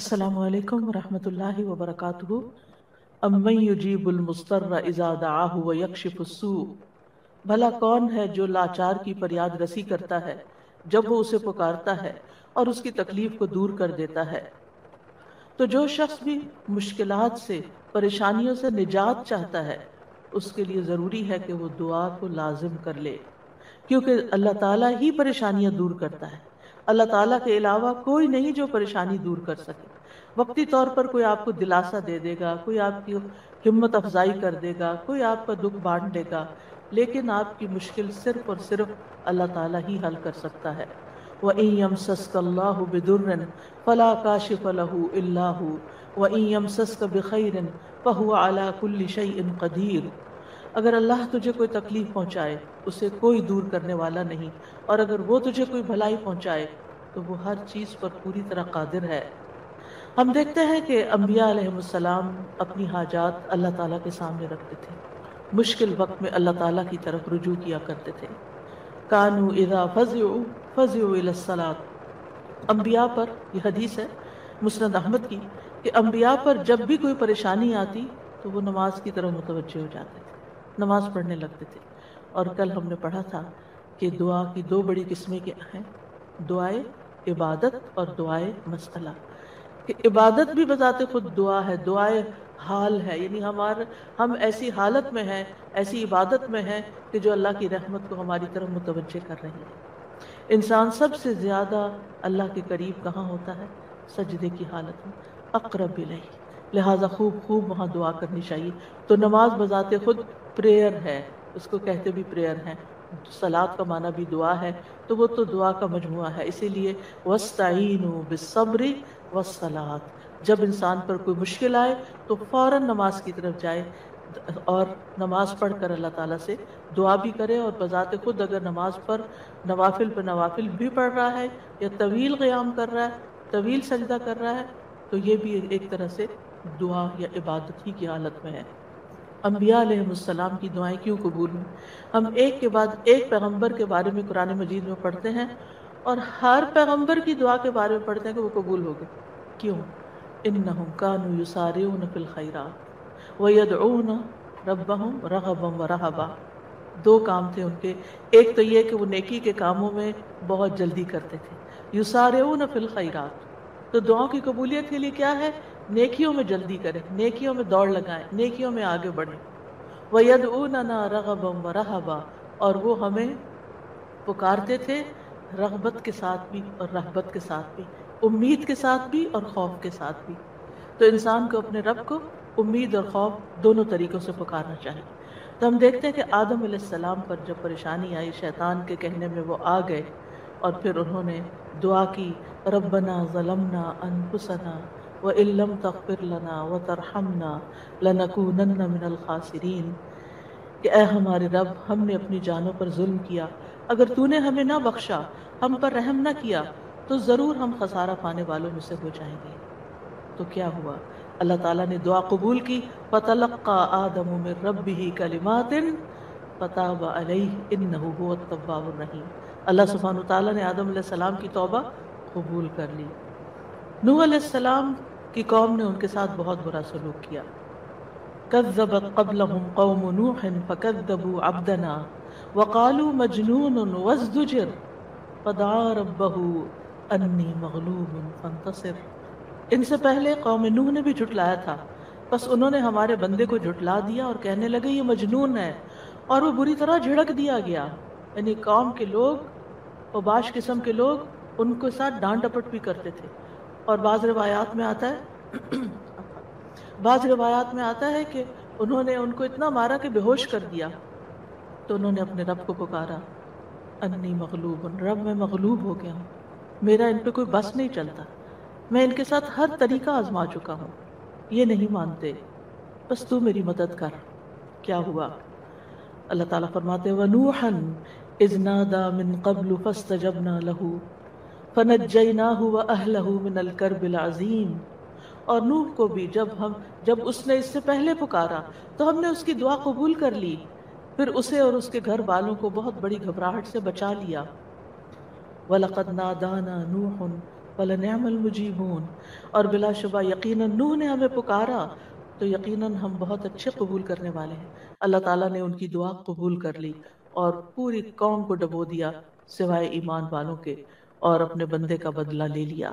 السلام علیکم ورحمۃ اللہ وبرکاتہ۔ امن یجیب المضطر اذا دعاہ ویکشف السوء، بھلا کون ہے جو لاچار کی فریاد رسی کرتا ہے جب وہ اسے پکارتا ہے اور اس کی تکلیف کو دور کر دیتا ہے۔ تو جو شخص بھی مشکلات سے، پریشانیوں سے نجات چاہتا ہے، اس کے لیے ضروری ہے کہ وہ دعا کو لازم کر لے، کیونکہ اللہ تعالیٰ ہی پریشانیاں دور کرتا ہے۔ اللہ تعالیٰ کے علاوہ کوئی نہیں جو پریشانی دور کر سکے۔ وقتی طور پر کوئی آپ کو دلاسا دے دے گا، کوئی آپ کی ہمت افزائی کر دے گا، کوئی آپ کا دکھ بانٹ دے گا، لیکن آپ کی مشکل صرف اور صرف اللہ تعالیٰ ہی حل کر سکتا ہے۔ وَإِن يَمْسَسْكَ اللَّهُ بِضُرٍّ فَلَا كَاشِفَ لَهُ إِلَّا هُوَ وَإِن يَمْسَسْكَ بِخَيْرٍ فَهُوَ عَلَى كُلِّ شَيْءٍ قَدِيرٌ، اگر اللہ تجھے کوئی تکلیف پہنچائے اسے کوئی دور کرنے والا نہیں، اور اگر وہ تجھے کوئی بھلائی پہنچائے تو وہ ہر چیز پر پوری طرح قادر ہے۔ ہم دیکھتے ہیں کہ انبیاء علیہ السلام اپنی حاجات اللہ تعالیٰ کے سامنے رکھتے تھے، مشکل وقت میں اللہ تعالیٰ کی طرف رجوع کیا کرتے تھے۔ کانوا اذا فزعوا الى الصلاۃ، انبیاء پر یہ حدیث ہے مسند احمد کی کہ انبیاء پر جب بھی کوئی پریشانی آتی تو وہ نماز کی طرف متوجہ ہو جاتے تھے، نماز پڑھنے لگتے تھے۔ اور کل ہم نے پڑھا تھا کہ دعا کی دو بڑی قسمیں کیا ہیں، دعائے عبادت اور دعائے مسئلہ۔ کہ عبادت بھی بذات خود دعا ہے، دعائے حال ہے، یعنی ہم ایسی حالت میں ہیں، ایسی عبادت میں ہیں کہ جو اللہ کی رحمت کو ہماری طرف متوجہ کر رہی ہے۔ انسان سب سے زیادہ اللہ کے قریب کہاں ہوتا ہے؟ سجدے کی حالت میں، اقرب الیہ، لہٰذا خوب وہاں دعا کرنی چاہیے۔ تو نماز بذات خود پریئر ہے، اس کو کہتے بھی پریئر ہیں، صلاۃ کا معنی بھی دعا ہے، تو وہ تو دعا کا مجموعہ ہے۔ اسی لیے وَاسْتَعِینُوا بِالصَّبْرِ وَالصَّلَاةِ، جب انسان پر کوئی مشکل آئے تو فوراً نماز کی طرف جائے اور نماز پڑھ کر اللہ تعالیٰ سے دعا بھی کرے، اور بذات خود اگر نماز پر نوافل پہ نوافل بھی پڑھ رہا ہے یا طویل قیام کر رہا ہے، طویل سجدہ کر رہا ہے، تو یہ بھی ایک طرح سے دعا یا عبادت ہی کی حالت میں ہے۔ انبیاء علیہ السلام کی دعائیں کیوں قبول ہوئیں؟ ہم ایک کے بعد ایک پیغمبر کے بارے میں قرآن مجید میں پڑھتے ہیں، اور ہر پیغمبر کی دعا کے بارے میں پڑھتے ہیں کہ وہ قبول ہو گئے۔ کیوں؟ انہم کانوا یسارعون فی الخیرات ویدعون ربہم رغبا ورہبا۔ دو کام تھے ان کے، ایک تو یہ کہ وہ نیکی کے کاموں میں بہت جلدی کرتے تھے، یسارعون فی الخیرات، تو دعاؤں کی قبولیت کے لیے کیا ہے؟ نیکیوں میں جلدی کریں، نیکیوں میں دوڑ لگائیں، نیکیوں میں آگے بڑھیں۔ وَيَدْعُونَنَا رَغَبًا وَرَهَبًا، اور وہ ہمیں پکارتے تھے رغبت کے ساتھ بھی اور رہبت کے ساتھ بھی، امید کے ساتھ بھی اور خوف کے ساتھ بھی۔ تو انسان کو اپنے رب کو امید اور خوف دونوں طریقوں سے پکارنا چاہیے۔ تو ہم دیکھتے ہیں کہ آدم علیہ السلام پر جب پریشانی آئی، شیطان کے کہنے میں وہ آ گئے، اور پھر انہوں نے دعا کی، ربنا ظلمنا انفسنا وَإِن لَّمْ تَغْفِرْ لَنَا وَتَرْحَمْنَا لَنَكُونَنَّ مِنَ الْخَاسِرِينَ، کہ اے ہمارے رب، ہم نے اپنی جانوں پر ظلم کیا، اگر تو نے ہمیں نہ بخشا، ہم پر رحم نہ کیا، تو ضرور ہم خسارہ پانے والوں میں سے ہو جائیں گے۔ تو کیا ہوا؟ اللہ تعالیٰ نے دعا قبول کی، فَتَلَقَّىٰ آدَمُ مِن رَّبِّهِ كَلِمَاتٍ فَتَابَ عَلَيْهِ إِنَّهُ هُوَ التَّوَّابُ الرَّحِيمُ۔ اللہ سبحانہ وتعالیٰ نے آدم علیہ السلام کی توبہ قبول کر لی۔ نوح علیہ السلام کی قوم نے ان کے ساتھ بہت برا سلوک کیا۔ كذبت قبلهم قوم نوح فكذبوا عبدنا وقالوا مجنون وازدجر فدعا ربه انی مغلوب فانتصر۔ ان سے پہلے قوم نوح نے بھی جھٹلایا تھا، بس انہوں نے ہمارے بندے کو جھٹلا دیا اور کہنے لگے یہ مجنون ہے، اور وہ بری طرح جھڑک دیا گیا۔ یعنی قوم کے لوگ، اوباش قسم کے لوگ ان کے ساتھ ڈانٹ ڈپٹ بھی کرتے تھے۔ اور بعض روایات میں آتا ہے کہ انہوں نے ان کو اتنا مارا کہ بے ہوش کر دیا۔ تو انہوں نے اپنے رب کو پکارا، انی مغلوب، رب میں مغلوب ہو گیا ہوں، میرا ان پہ کوئی بس نہیں چلتا، میں ان کے ساتھ ہر طریقہ آزما چکا ہوں، یہ نہیں مانتے، بس تو میری مدد کر۔ کیا ہوا؟ اللہ تعالیٰ فرماتے ہیں وَنُوحًا إِذْ نَادَىٰ مِن قَبْلُ فَاسْتَجَبْنَا لَهُ فَنَجَّيْنَاهُ وَأَهْلَهُ مِنَ الْكَرْبِ الْعَظِيمِ، اور نوح کو بھی جب اس نے اس سے پہلے پکارا تو ہم نے اس کی دعا قبول کر لی، پھر اسے اور اس کے گھر والوں کو بہت بڑی گھبراہٹ سے بچا لیا۔ وَلَقَدْ نَادَانَا نُوحٌ وَلَنِعْمَ الْمُجِيبُونَ، اور بلا شبہ یقیناً نوح نے ہمیں پکارا تو یقیناً ہم بہت اچھے قبول کرنے والے ہیں۔ اللہ تعالیٰ نے ان کی دعا قبول کر لی اور پوری قوم کو ڈبو دیا سوائے ایمان والوں کے، اور اپنے بندے کا بدلہ لے لیا۔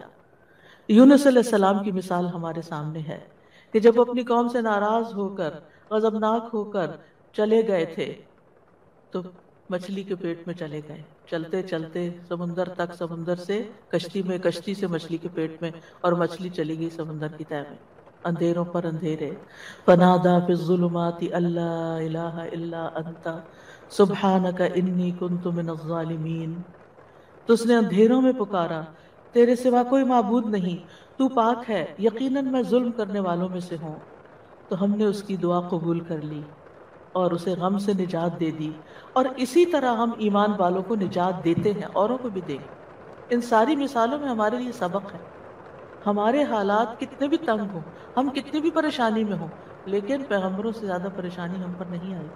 یونس علیہ السلام کی مثال ہمارے سامنے ہے کہ جب اپنی قوم سے ناراض ہو کر، غضبناک ہو کر چلے گئے تھے تو مچھلی کے پیٹ میں چلے گئے، چلتے چلتے سمندر تک، سمندر سے کشتی میں، کشتی سے مچھلی کے پیٹ میں، اور مچھلی چلی گئی سمندر کی تہہ میں، اندھیروں پر اندھیرے۔ فنادا فی الظلمات الا الہ الا انت سبحانک انی کنت من الظالمین، تو اس نے اندھیروں میں پکارا، تیرے سوا کوئی معبود نہیں، تو پاک ہے، یقیناً میں ظلم کرنے والوں میں سے ہوں۔ تو ہم نے اس کی دعا قبول کر لی اور اسے غم سے نجات دے دی، اور اسی طرح ہم ایمان والوں کو نجات دیتے ہیں، اوروں کو بھی دیں گے۔ ان ساری مثالوں میں ہمارے لیے سبق ہے۔ ہمارے حالات کتنے بھی تنگ ہوں، ہم کتنی بھی پریشانی میں ہوں، لیکن پیغمبروں سے زیادہ پریشانی ہم پر نہیں آئی۔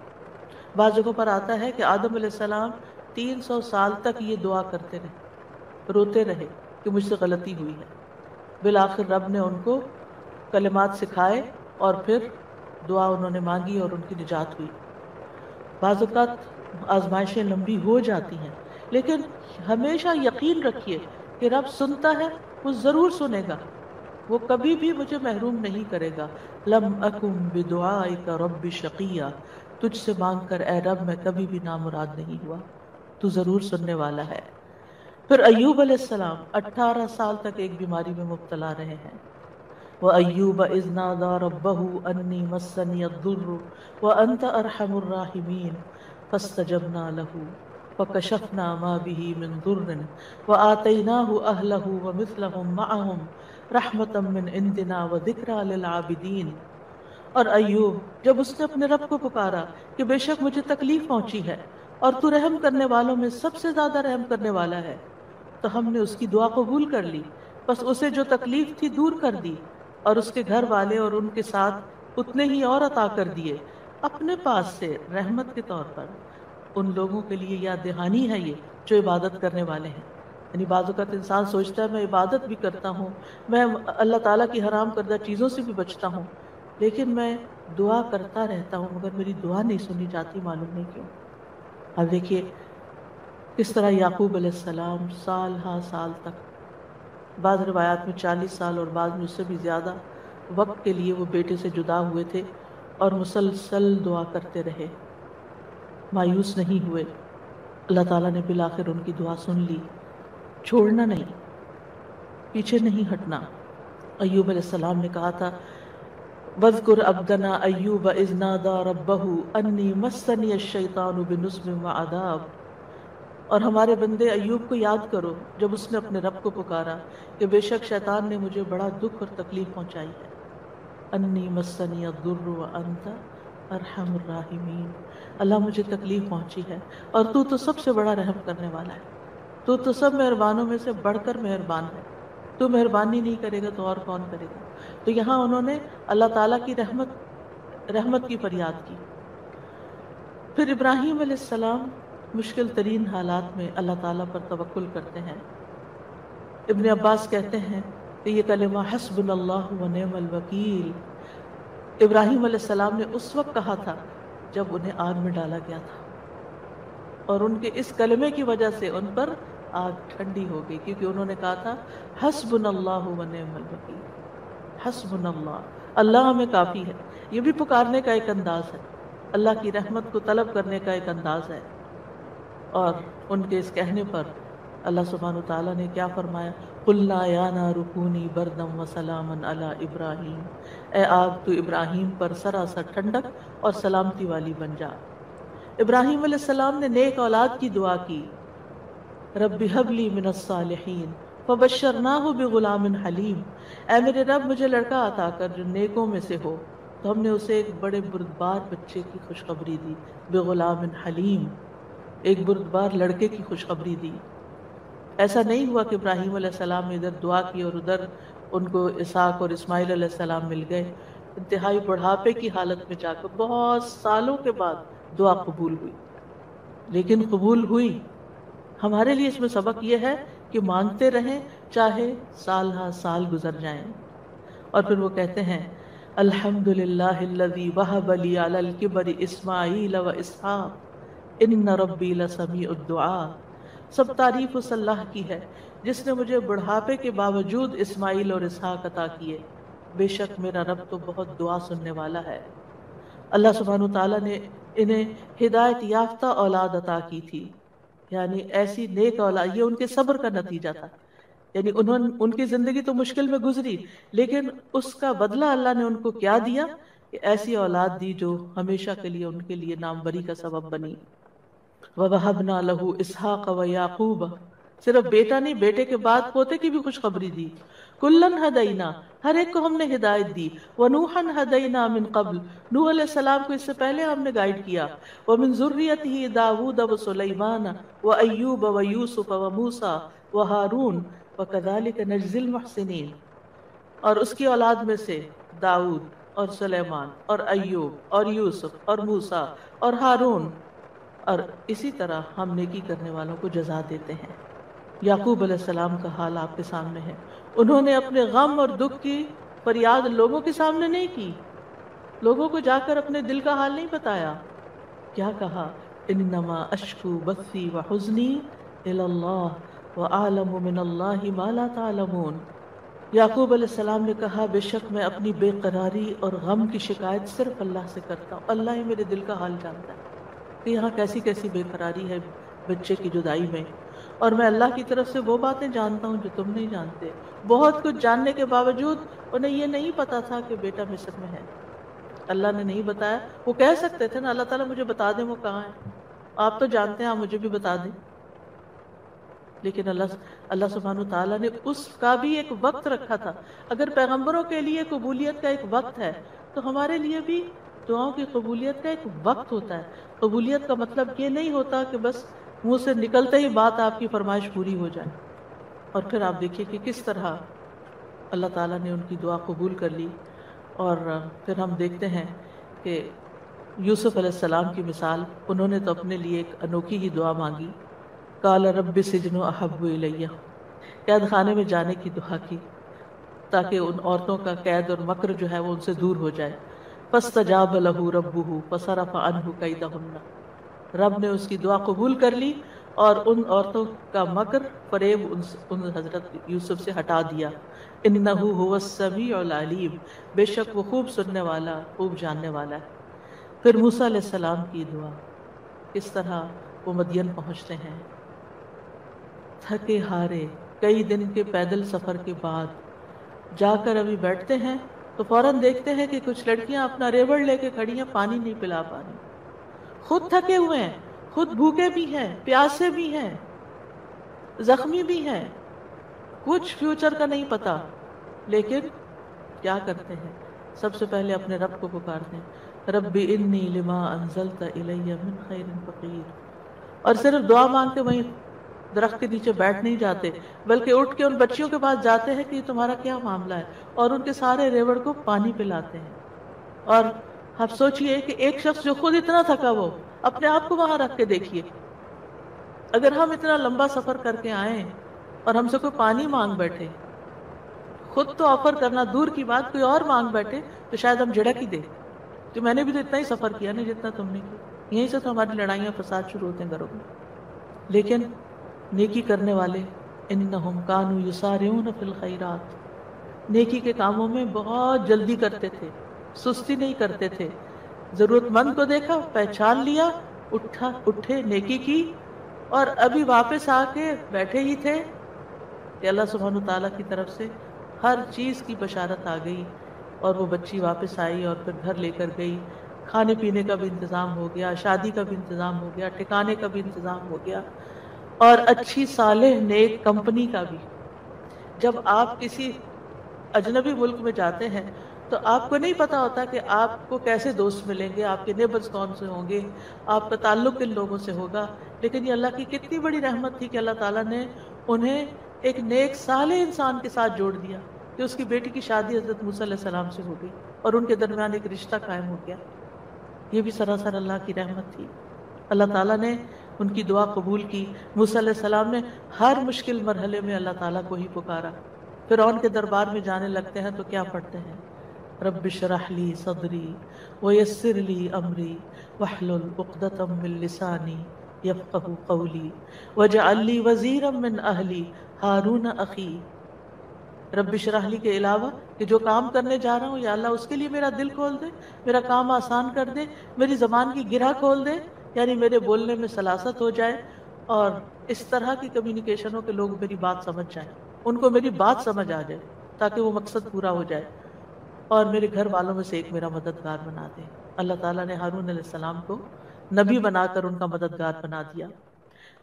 بعض جگہوں پر آتا ہے کہ آدم علیہ السلام 300 سال تک یہ دعا کرتے رہے، روتے رہے کہ مجھ سے غلطی ہوئی ہے۔ بالآخر رب نے ان کو کلمات سکھائے اور پھر دعا انہوں نے مانگی اور ان کی نجات ہوئی۔ بعض اوقات آزمائشیں لمبی ہو جاتی ہیں، لیکن ہمیشہ یقین رکھیے کہ رب سنتا ہے، وہ ضرور سنے گا، وہ کبھی بھی مجھے محروم نہیں کرے گا۔ لم اکم بدعائک رب شقیہ، تجھ سے مانگ کر اے رب میں کبھی بھی نامراد نہیں ہوا، تو ضرور سننے والا ہے۔ پھر ایوب علیہ السلام 18 سال تک ایک بیماری میں مبتلا رہے ہیں۔ وَأَيُّوبَ إِذْ نَادَى رَبَّهُ أَنِّي مَسَّنِيَ الضُّرُّ وَأَنْتَ أَرْحَمُ الرَّاحِمِينَ فَاسْتَجَبْنَا لَهُ فَكَشَفْنَا مَا بِهِ مِنْ ضُرٍّ وَآتَيْنَاهُ أَهْلَهُ وَمِثْلَهُمْ مَعَهُمْ رَحْمَةً مِّنْ عِنْدِنَا وَذِكْرَىٰ لِلْعَابِدِينَ۔ اور ایوب جب اس نے اپنے رب کو پکارا کہ بے شک مجھے تکلیف پہنچی ہے اور تو رحم کرنے والوں میں سب سے زیادہ رحم کرنے والا ہے، تو ہم نے اس کی دعا قبول کر لی، بس اسے جو تکلیف تھی دور کر دی، اور اس کے گھر والے اور ان کے ساتھ اتنے ہی اور عطا کر دیے اپنے پاس سے رحمت کے طور پر۔ ان لوگوں کے لیے یاد دہانی ہے یہ جو عبادت کرنے والے ہیں۔ یعنی بعض اوقات انسان سوچتا ہے میں عبادت بھی کرتا ہوں، میں اللہ تعالیٰ کی حرام کردہ چیزوں سے بھی بچتا ہوں، لیکن میں دعا کرتا رہتا ہوں مگر میری دعا نہیں سنی جاتی، معلوم نہیں کیوں۔ اب دیکھیے کس طرح یعقوب علیہ السلام سال ہا سال تک، بعض روایات میں 40 سال اور بعض میں اس سے بھی زیادہ وقت کے لیے وہ بیٹے سے جدا ہوئے تھے، اور مسلسل دعا کرتے رہے، مایوس نہیں ہوئے۔ اللہ تعالیٰ نے بالآخر ان کی دعا سن لی۔ چھوڑنا نہیں، پیچھے نہیں ہٹنا۔ ایوب علیہ السلام نے کہا تھا وَاذْكُرْ عَبْدَنَا أَيُّوبَ إِذْ نَادَى رَبَّهُ أَنِّي مَسَّنِيَ الشَّيْطَانُ بِنُصْبٍ وَعَذَابٍ، اور ہمارے بندے ایوب کو یاد کرو جب اس نے اپنے رب کو پکارا کہ بے شک شیطان نے مجھے بڑا دکھ اور تکلیف پہنچائی ہے۔ انی مسنی الضر وانت ارحم الراحمین، اللہ مجھے تکلیف پہنچی ہے اور تو سب سے بڑا رحم کرنے والا ہے، تو سب مہربانوں میں سے بڑھ کر مہربان ہے، تو مہربانی نہیں کرے گا تو اور کون کرے گا۔ تو یہاں انہوں نے اللہ تعالیٰ کی رحمت کی فریاد کی۔ پھر ابراہیم علیہ السلام مشکل ترین حالات میں اللہ تعالیٰ پر توکل کرتے ہیں۔ ابن عباس کہتے ہیں کہ یہ کلمہ حسبنا اللہ و نعم الوکیل ابراہیم علیہ السلام نے اس وقت کہا تھا جب انہیں آگ میں ڈالا گیا تھا، اور ان کے اس کلمے کی وجہ سے ان پر آگ ٹھنڈی ہو گئی، کیونکہ انہوں نے کہا تھا حسبنا اللہ و نعم الوکیل، حسبنا اللہ، اللہ ہمیں کافی ہے۔ یہ بھی پکارنے کا ایک انداز ہے، اللہ کی رحمت کو طلب کرنے کا ایک انداز ہے۔ اور ان کے اس کہنے پر اللہ سبحانہ وتعالیٰ نے کیا فرمایا، قُلْنَا يَا نَارُ كُونِي بَرْدًا وَسَلَامًا عَلَىٰ إِبْرَاهِيمَ، اے آگ تو ابراہیم پر سراسر ٹھنڈک اور سلامتی والی بن جا۔ ابراہیم علیہ السلام نے نیک اولاد کی دعا کی، رب هب لي من الصالحین فبشرناه بغلام حلیم، اے میرے رب مجھے لڑکا عطا کر جو نیکوں میں سے ہو، تو ہم نے اسے ایک بڑے بردبار بچے کی خوشخبری دی، بغلام حلیم، ایک بردبار لڑکے کی خوشخبری دی۔ ایسا نہیں ہوا کہ ابراہیم علیہ السلام نے ادھر دعا کی اور ادھر ان کو اسحاق اور اسماعیل علیہ السلام مل گئے۔ انتہائی بڑھاپے کی حالت میں جا کر بہت سالوں کے بعد دعا قبول ہوئی، لیکن قبول ہوئی۔ ہمارے لیے اس میں سبق یہ ہے کہ مانگتے رہیں، چاہے سال ہا سال گزر جائیں۔ اور پھر وہ کہتے ہیں الحمدللہ الذی وہب لی علی الکبر اسماعیل و اسحاق ان ربی لسمیع الدعاء۔ سب تعریف اس اللہ کی ہے جس نے مجھے بڑھاپے کے باوجود اسماعیل اور اسحاق عطا کیے، بے شک میرا رب تو بہت دعا سننے والا ہے۔ اللہ سبحانہ تعالیٰ نے انہیں ہدایت یافتہ اولاد عطا کی تھی، یعنی ایسی نیک اولاد، یہ ان کے صبر کا نتیجہ تھا۔ یعنی ان کی زندگی تو مشکل میں گزری، لیکن اس کا بدلہ اللہ نے ان کو کیا دیا کہ ایسی اولاد دی جو ہمیشہ کے لیے ان کے لیے ناموری کا سبب بنی۔ وَوَهَبْنَا لَهُ إِسْحَاقَ وَيَعْقُوبَ، صرف بیٹا نہیں، بیٹے کے بعد پوتے کی بھی خوشخبری دی۔ کُلًّا هَدَيْنَا، ہر ایک کو ہم نے ہدایت دی۔ وَنُوحًا هَدَيْنَا مِن قَبْلُ، نوح علیہ السلام کو اس سے پہلے ہم نے گائیڈ کیا۔ وَمِن ذُرِّيَّتِهِ دَاوُودَ وَسُلَيْمَانَ وَأَيُّوبَ وَيُوسُفَ وَمُوسَى وَهَارُونَ وَكَذَلِكَ نَجْزِي الْمُحْسِنِينَ، اور اس کی اولاد میں سے داؤد اور سلیمان اور ایوب اور یوسف اور موسیٰ اور ہارون، اور اسی طرح ہم نیکی کرنے والوں کو جزا دیتے ہیں۔ یعقوب علیہ السلام کا حال آپ کے سامنے ہے، انہوں نے اپنے غم اور دکھ کی فریاد لوگوں کے سامنے نہیں کی، لوگوں کو جا کر اپنے دل کا حال نہیں بتایا۔ کیا کہا؟ انما اشکو بثی وحزنی الی اللہ وَأَعْلَمُ مِنَ اللَّهِ مَا لَا تَعْلَمُونَ۔ یعقوب علیہ السلام نے کہا بے شک میں اپنی بے قراری اور غم کی شکایت صرف اللہ سے کرتا ہوں، اللہ ہی میرے دل کا حال جانتا ہے کہ یہاں کیسی کیسی بے قراری ہے بچے کی جدائی میں، اور میں اللہ کی طرف سے وہ باتیں جانتا ہوں جو تم نہیں جانتے۔ بہت کچھ جاننے کے باوجود انہیں یہ نہیں پتا تھا کہ بیٹا مصر میں ہے، اللہ نے نہیں بتایا۔ وہ کہہ سکتے تھے نا اللہ تعالیٰ مجھے بتا دیں وہ کہاں ہے، آپ تو جانتے ہیں، آپ مجھے بھی بتا دیں، لیکن اللہ سبحانہ تعالیٰ نے اس کا بھی ایک وقت رکھا تھا۔ اگر پیغمبروں کے لیے قبولیت کا ایک وقت ہے تو ہمارے لیے بھی دعاؤں کی قبولیت کا ایک وقت ہوتا ہے۔ قبولیت کا مطلب یہ نہیں ہوتا کہ بس منہ سے نکلتے ہی بات آپ کی فرمائش پوری ہو جائے۔ اور پھر آپ دیکھیے کہ کس طرح اللہ تعالیٰ نے ان کی دعا قبول کر لی۔ اور پھر ہم دیکھتے ہیں کہ یوسف علیہ السلام کی مثال، انہوں نے تو اپنے لیے ایک انوکھی ہی دعا مانگی، قال رب السجن احب الی، قید خانے میں جانے کی دعا کی تاکہ ان عورتوں کا قید اور مکر جو ہے وہ ان سے دور ہو جائے۔ فاستجاب له ربه فصرف عنه کیدہن، رب نے اس کی دعا قبول کر لی اور ان عورتوں کا مکر فریب ان حضرت یوسف سے ہٹا دیا۔ انہ هو السمیع العلیم، بے شک وہ خوب سننے والا، خوب جاننے والا ہے۔ پھر موسیٰ علیہ السلام کی دعا، کس طرح وہ مدین پہنچتے ہیں تھکے ہارے، کئی دن کے پیدل سفر کے بعد جا کر ابھی بیٹھتے ہیں تو فوراً دیکھتے ہیں کہ کچھ لڑکیاں اپنا ریوڑ لے کے کھڑی ہیں، پانی نہیں پلا پا رہی، خود تھکے ہوئے ہیں، خود بھوکے بھی ہیں، پیاسے بھی ہیں، زخمی بھی ہیں، کچھ فیوچر کا نہیں پتا، لیکن کیا کرتے ہیں؟ سب سے پہلے اپنے رب کو پکارتے ہیں، رب انی لما انزلت الی من خیر فقیر، اور صرف دعا مانگتے وہیں درخت کے نیچے بیٹھ نہیں جاتے، بلکہ اٹھ کے ان بچیوں کے پاس جاتے ہیں کہ تمہارا کیا معاملہ ہے، اور ان کے سارے ریوڑ کو پانی پلاتے ہیں۔ اور آپ سوچئے کہ ایک شخص جو خود اتنا تھکا، وہ اپنے آپ کو وہاں رکھ کے دیکھیے، اگر ہم اتنا لمبا سفر کر کے آئیں اور ہم سے کوئی پانی مانگ بیٹھے، خود تو آفر کرنا دور کی بات، کوئی اور مانگ بیٹھے تو شاید ہم جھڑک ہی دیں کہ میں نے بھی تو اتنا ہی سفر کیا نہیں جتنا تم نے کیا۔ یہیں سے تو ہماری لڑائیاں فساد شروع ہوتے ہیں گھروں میں۔ لیکن نیکی کرنے والے انہم کانوا یسارعون فی الخیرات، نیکی کے کاموں میں بہت جلدی کرتے تھے، سستی نہیں کرتے تھے۔ ضرورت مند کو دیکھا، پہچان لیا، اٹھے نیکی کی، اور ابھی واپس آ کے بیٹھے ہی تھے کہ اللہ سبحانہ تعالیٰ کی طرف سے ہر چیز کی بشارت آ گئی، اور وہ بچی واپس آئی اور پھر گھر لے کر گئی، کھانے پینے کا بھی انتظام ہو گیا، شادی کا بھی انتظام ہو گیا، ٹھکانے کا بھی انتظام ہو گیا، اور اچھی صالح نیک کمپنی کا بھی۔ جب آپ کسی اجنبی ملک میں جاتے ہیں تو آپ کو نہیں پتا ہوتا کہ آپ کو کیسے دوست ملیں گے، آپ کے نیبرز کون سے ہوں گے، آپ کا تعلق کن لوگوں سے ہوگا، لیکن یہ اللہ کی کتنی بڑی رحمت تھی کہ اللہ تعالیٰ نے انہیں ایک نیک صالح انسان کے ساتھ جوڑ دیا کہ اس کی بیٹی کی شادی حضرت موسیٰ علیہ السلام سے ہو گئی اور ان کے درمیان ایک رشتہ قائم ہو گیا۔ یہ بھی سراسر اللہ کی رحمت تھی۔ اللہ تعالیٰ نے ان کی دعا قبول کی۔ موسیٰ علیہ السلام نے ہر مشکل مرحلے میں اللہ تعالیٰ کو ہی پکارا۔ فرعون کے دربار میں جانے لگتے ہیں تو کیا پڑھتے ہیں؟ رب اشرح لی صدری ویسر لی امری واحلل عقدۃ من لسانی یفقہوا قولی واجعل لی وزیرا من اہلی ہارون اخی۔ رب اشرح لی کے علاوہ کہ جو کام کرنے جا رہا ہوں یا اللہ اس کے لیے میرا دل کھول دے، میرا کام آسان کر دے، میری زبان کی گرہ کھول دے، یعنی میرے بولنے میں سلاست ہو جائے اور اس طرح کی کمیونیکیشن ہو کہ لوگ میری بات سمجھ جائیں، ان کو میری بات سمجھ آ جائے تاکہ وہ مقصد پورا ہو جائے، اور میرے گھر والوں میں سے ایک میرا مددگار بنا دے۔ اللہ تعالیٰ نے ہارون علیہ السلام کو نبی بنا کر ان کا مددگار بنا دیا۔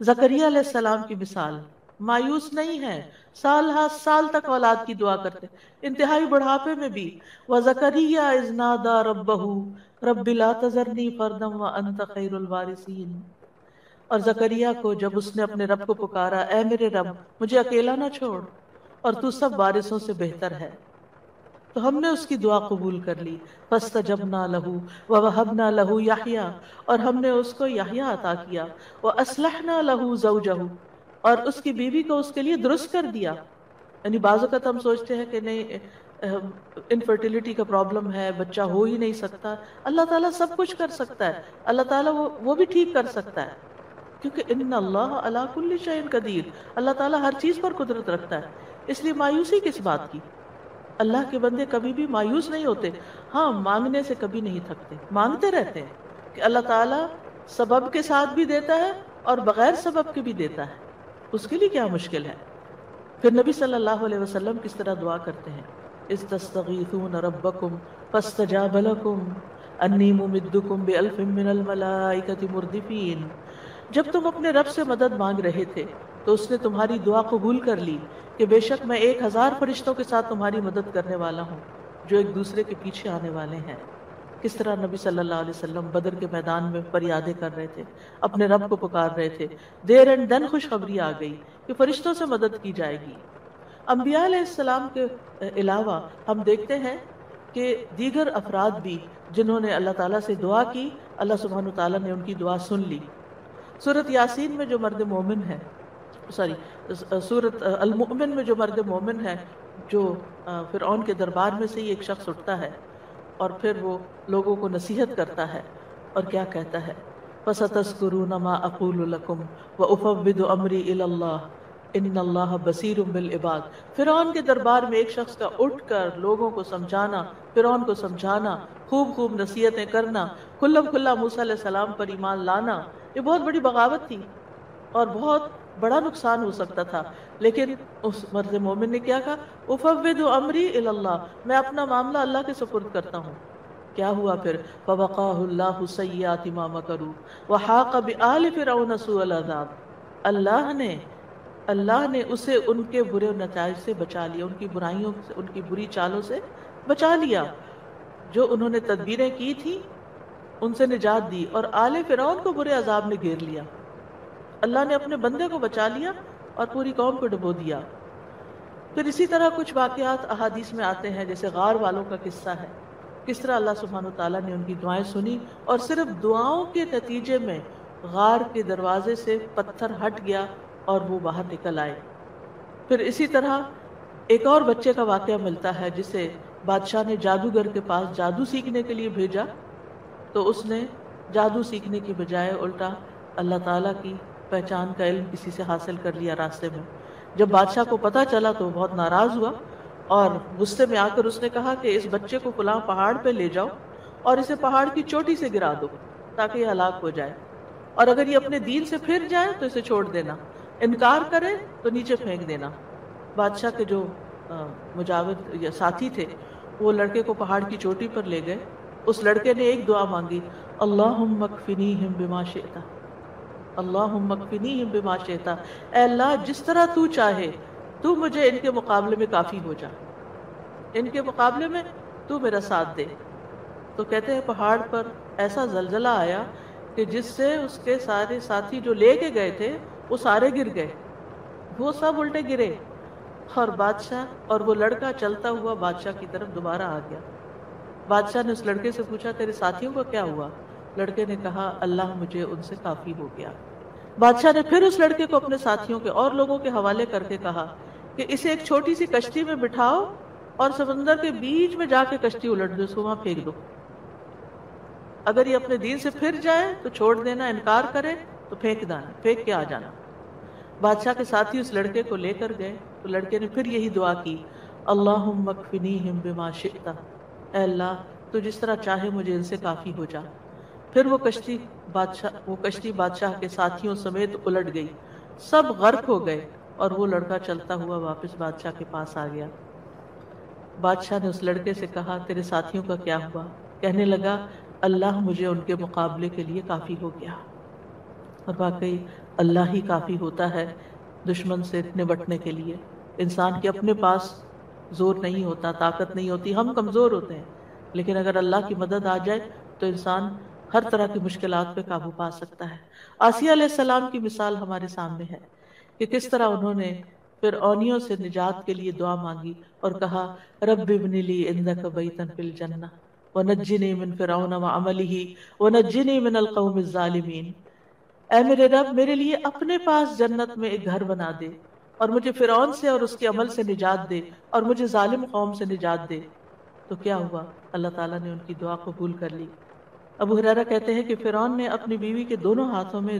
زکریا علیہ السلام کی مثال، مایوس نہیں ہے، سال ہا سال تک اولاد کی دعا کرتے، انتہائی بڑھاپے میں بھی۔ وَزَكَرِيَّا إِذْ نَادَىٰ رَبَّهُ رَبِّ لَا تَذَرْنِي فَرْدًا وَأَنْتَ خَيْرُ الْوَارِثِينَ۔ اور زکریا کو جب اس نے اپنے رب کو پکارا، اے میرے رب مجھے اکیلا نہ چھوڑ اور تو سب وارثوں سے بہتر ہے، تو ہم نے اس کی دعا قبول کر لی۔ فَاسْتَجَبْنَا لَهُ وَوَهَبْنَا لَهُ يَحْيَىٰ، اور ہم نے اس کو یحییٰ عطا کیا۔ وَأَصْلَحْنَا لَهُ زَوْجَهُ، اور اس کی بیوی کو اس کے لیے درست کر دیا۔ یعنی بعض اوقات ہم سوچتے ہیں کہ نہیں انفرٹیلٹی کا پرابلم ہے، بچہ ہو ہی نہیں سکتا، اللہ تعالیٰ سب کچھ کر سکتا ہے، اللہ تعالیٰ وہ بھی ٹھیک کر سکتا ہے، کیونکہ ان اللہ علی کل شیء قدیر، اللہ تعالیٰ ہر چیز پر قدرت رکھتا ہے۔ اس لیے مایوسی کس بات کی؟ اللہ کے بندے کبھی بھی مایوس نہیں ہوتے، ہاں مانگنے سے کبھی نہیں تھکتے، مانگتے رہتے ہیں کہ اللہ تعالیٰ سبب کے ساتھ بھی دیتا ہے اور بغیر سبب کے بھی دیتا ہے، اس کے لیے کیا مشکل ہے۔ پھر نبی صلی اللہ علیہ وسلم کس طرح دعا کرتے ہیں؟ اذ تستغیثون ربکم فاستجاب لکم انی ممدکم بألف من الملائکۃ مردفین۔ جب تم اپنے رب سے مدد مانگ رہے تھے تو اس نے تمہاری دعا قبول کر لی کہ بے شک میں 1000 فرشتوں کے ساتھ تمہاری مدد کرنے والا ہوں جو ایک دوسرے کے پیچھے آنے والے ہیں۔ کس طرح نبی صلی اللہ علیہ وسلم بدر کے میدان میں فریادیں کر رہے تھے، اپنے رب کو پکار رہے تھے، دیر اینڈ دن خوشخبری آ گئی کہ فرشتوں سے مدد کی جائے گی۔ انبیاء علیہ السلام کے علاوہ ہم دیکھتے ہیں کہ دیگر افراد بھی جنہوں نے اللہ تعالیٰ سے دعا کی، اللہ سبحانہ وتعالیٰ نے ان کی دعا سن لی۔ سورۃ یاسین میں جو مرد مومن ہے، سورۃ المؤمن میں جو مرد مومن ہے، جو فرعون کے دربار میں سے ہی ایک شخص اٹھتا ہے اور پھر وہ لوگوں کو نصیحت کرتا ہے اور کیا کہتا ہے؟ فَسَتَذْكُرُونَ مَا أَقُولُ لَكُمْ وَأُفَوِّضُ أَمْرِي إِلَى اللَّهِ إِنَّ اللَّهَ بَصِيرٌ بِالْعِبَادِ۔ فرعون کے دربار میں ایک شخص کا اٹھ کر لوگوں کو سمجھانا، فرعون کو سمجھانا، خوب خوب نصیحتیں کرنا، کھلم کھلا موسیٰ علیہ السلام پر ایمان لانا، یہ بہت بڑی بغاوت تھی اور بہت بڑا نقصان ہو سکتا تھا، لیکن اس مرد مومن نے کیا کہا؟ افوض امری الی اللہ، میں اپنا معاملہ اللہ کے سپرد کرتا ہوں۔ کیا ہوا پھر؟ فوقاہ اللہ سیئات ما مکروا وحاق بآل فرعون سوء العذاب، اللہ نے اسے ان کے برے نتائج سے بچا لیا، ان کی برائیوں سے، ان کی بری چالوں سے بچا لیا، جو انہوں نے تدبیریں کی تھی ان سے نجات دی، اور آل فرعون کو برے عذاب نے گھیر لیا۔ اللہ نے اپنے بندے کو بچا لیا اور پوری قوم کو ڈبو دیا۔ پھر اسی طرح کچھ واقعات احادیث میں آتے ہیں، جیسے غار والوں کا قصہ ہے، کس طرح اللہ سبحانہ وتعالیٰ نے ان کی دعائیں سنی اور صرف دعاؤں کے نتیجے میں غار کے دروازے سے پتھر ہٹ گیا اور وہ باہر نکل آئے۔ پھر اسی طرح ایک اور بچے کا واقعہ ملتا ہے جسے بادشاہ نے جادوگر کے پاس جادو سیکھنے کے لیے بھیجا، تو اس نے جادو سیکھنے کی بجائے الٹا اللہ تعالیٰ کی پہچان کا علم کسی سے حاصل کر لیا راستے میں۔ جب بادشاہ کو پتہ چلا تو وہ بہت ناراض ہوا اور غصے میں آ کر اس نے کہا کہ اس بچے کو فلاں پہاڑ پہ لے جاؤ اور اسے پہاڑ کی چوٹی سے گرا دو تاکہ یہ ہلاک ہو جائے، اور اگر یہ اپنے دین سے پھر جائے تو اسے چھوڑ دینا، انکار کرے تو نیچے پھینک دینا۔ بادشاہ کے جو مجاور یا ساتھی تھے وہ لڑکے کو پہاڑ کی چوٹی پر لے گئے۔ اس لڑکے نے ایک دعا مانگی، اللہم اکفنیہم بما شئت، اللہم اکفنیہم بما شئت، اے اللہ جس طرح تو چاہے تو مجھے ان کے مقابلے میں کافی ہو جا، ان کے مقابلے میں تو میرا ساتھ دے۔ تو کہتے ہیں پہاڑ پر ایسا زلزلہ آیا کہ جس سے اس کے سارے ساتھی جو لے کے گئے تھے وہ سارے گر گئے، وہ سب الٹے گرے، اور بادشاہ اور وہ لڑکا چلتا ہوا بادشاہ کی طرف دوبارہ آ گیا۔ بادشاہ نے اس لڑکے سے پوچھا تیرے ساتھیوں کو کیا ہوا؟ لڑکے نے کہا اللہ مجھے ان سے کافی ہو گیا۔ بادشاہ نے پھر اس لڑکے کو اپنے ساتھیوں کے اور لوگوں کے حوالے کر کے کہا کہ اسے ایک چھوٹی سی کشتی میں بٹھاؤ اور سمندر کے بیچ میں جا کے کشتی الٹ دو، اس کو وہاں پھینک دو. اگر یہ اپنے دین سے پھر جائے تو چھوڑ دینا، انکار کرے تو پھینک کے آ جانا. بادشاہ کے ساتھی اس لڑکے کو لے کر گئے تو لڑکے نے پھر یہی دعا کی، اللہم اکفنیہم بما شئت، اے اللہ تو جس طرح چاہے مجھے ان سے کافی ہو جا. پھر وہ کشتی بادشاہ کے ساتھیوں سمیت الٹ گئی، سب غرق ہو گئے اور وہ لڑکا چلتا ہوا واپس بادشاہ کے پاس آ گیا. بادشاہ نے اس لڑکے سے کہا تیرے ساتھیوں کا کیا ہوا؟ کہنے لگا اللہ مجھے ان کے مقابلے کے لیے کافی ہو گیا. اور واقعی اللہ ہی کافی ہوتا ہے دشمن سے نمٹنے کے لیے. انسان کے اپنے پاس زور نہیں ہوتا، طاقت نہیں ہوتی، ہم کمزور ہوتے ہیں، لیکن اگر اللہ کی مدد آ جائے تو انسان ہر طرح کی مشکلات پہ قابو پا سکتا ہے. آسیہ علیہ السلام کی مثال ہمارے سامنے ہے کہ کس طرح انہوں نے فرعونیوں سے نجات کے لیے دعا مانگی اور کہا رب ابن لی عندک بیتا فی الجنہ ونجنی من فرعون وعملہ ونجنی من القوم الظالمین. اے میرے رب میرے لیے اپنے پاس جنت میں ایک گھر بنا دے اور مجھے فرعون سے اور اس کے عمل سے نجات دے اور مجھے ظالم قوم سے نجات دے. تو کیا ہوا؟ اللہ تعالیٰ نے ان کی دعا قبول کر لی. ابو ہریرہ کہتے ہیں کہ فرعون نے اپنی بیوی کے دونوں ہاتھوں میں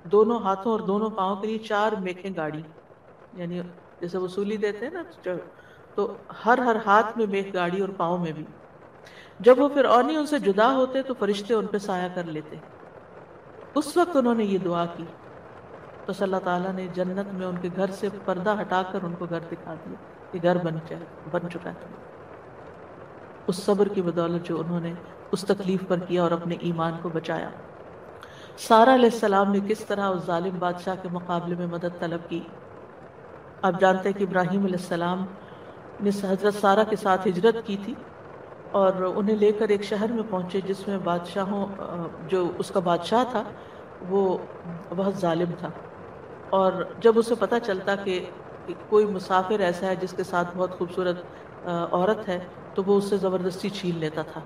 دونوں ہاتھوں اور دونوں پاؤں کے لیے 4 میخیں گاڑی، یعنی جیسے وصولی دیتے ہیں نا، تو ہر ہاتھ میں میخ گاڑی اور پاؤں میں بھی. جب وہ فرعونی ان سے جدا ہوتے تو فرشتے ان پہ سایہ کر لیتے. اس وقت انہوں نے یہ دعا کی تو اللہ تعالیٰ نے جنت میں ان کے گھر سے پردہ ہٹا کر ان کو گھر دکھا دیا کہ گھر بن چکا ہے. اس صبر کی بدولت جو انہوں نے اس تکلیف پر کیا اور اپنے ایمان کو بچایا. سارہ علیہ السلام نے کس طرح اس ظالم بادشاہ کے مقابلے میں مدد طلب کی. آپ جانتے ہیں کہ ابراہیم علیہ السلام نے حضرت سارہ کے ساتھ ہجرت کی تھی اور انہیں لے کر ایک شہر میں پہنچے جس میں جو اس کا بادشاہ تھا وہ بہت ظالم تھا. اور جب اسے پتہ چلتا کہ کوئی مسافر ایسا ہے جس کے ساتھ بہت خوبصورت عورت ہے تو وہ اس سے زبردستی چھین لیتا تھا.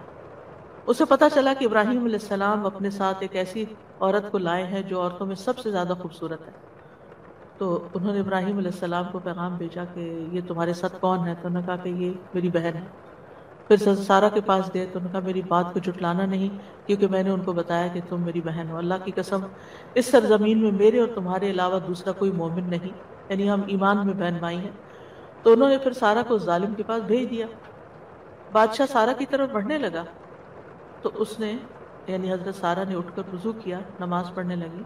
اسے پتہ چلا کہ ابراہیم علیہ السلام اپنے ساتھ ایک ایسی عورت کو لائے ہیں جو عورتوں میں سب سے زیادہ خوبصورت ہے. تو انہوں نے ابراہیم علیہ السلام کو پیغام بھیجا کہ یہ تمہارے ساتھ کون ہے؟ تو انہوں نے کہا کہ یہ میری بہن ہے. پھر سارہ کے پاس گئے تو انہوں نے کہا میری بات کو جھٹلانا نہیں کیونکہ میں نے ان کو بتایا کہ تم میری بہن ہو. اللہ کی قسم اس سرزمین میں میرے اور تمہارے علاوہ دوسرا کوئی مومن نہیں، یعنی ہم ایمان میں بہن بھائی ہیں. تو انہوں نے پھر سارہ کو اس ظالم کے پاس بھیج دیا. بادشاہ سارہ کی طرف بڑھنے لگا تو اس نے یعنی حضرت سارہ نے اٹھ کر وضو کیا، نماز پڑھنے لگی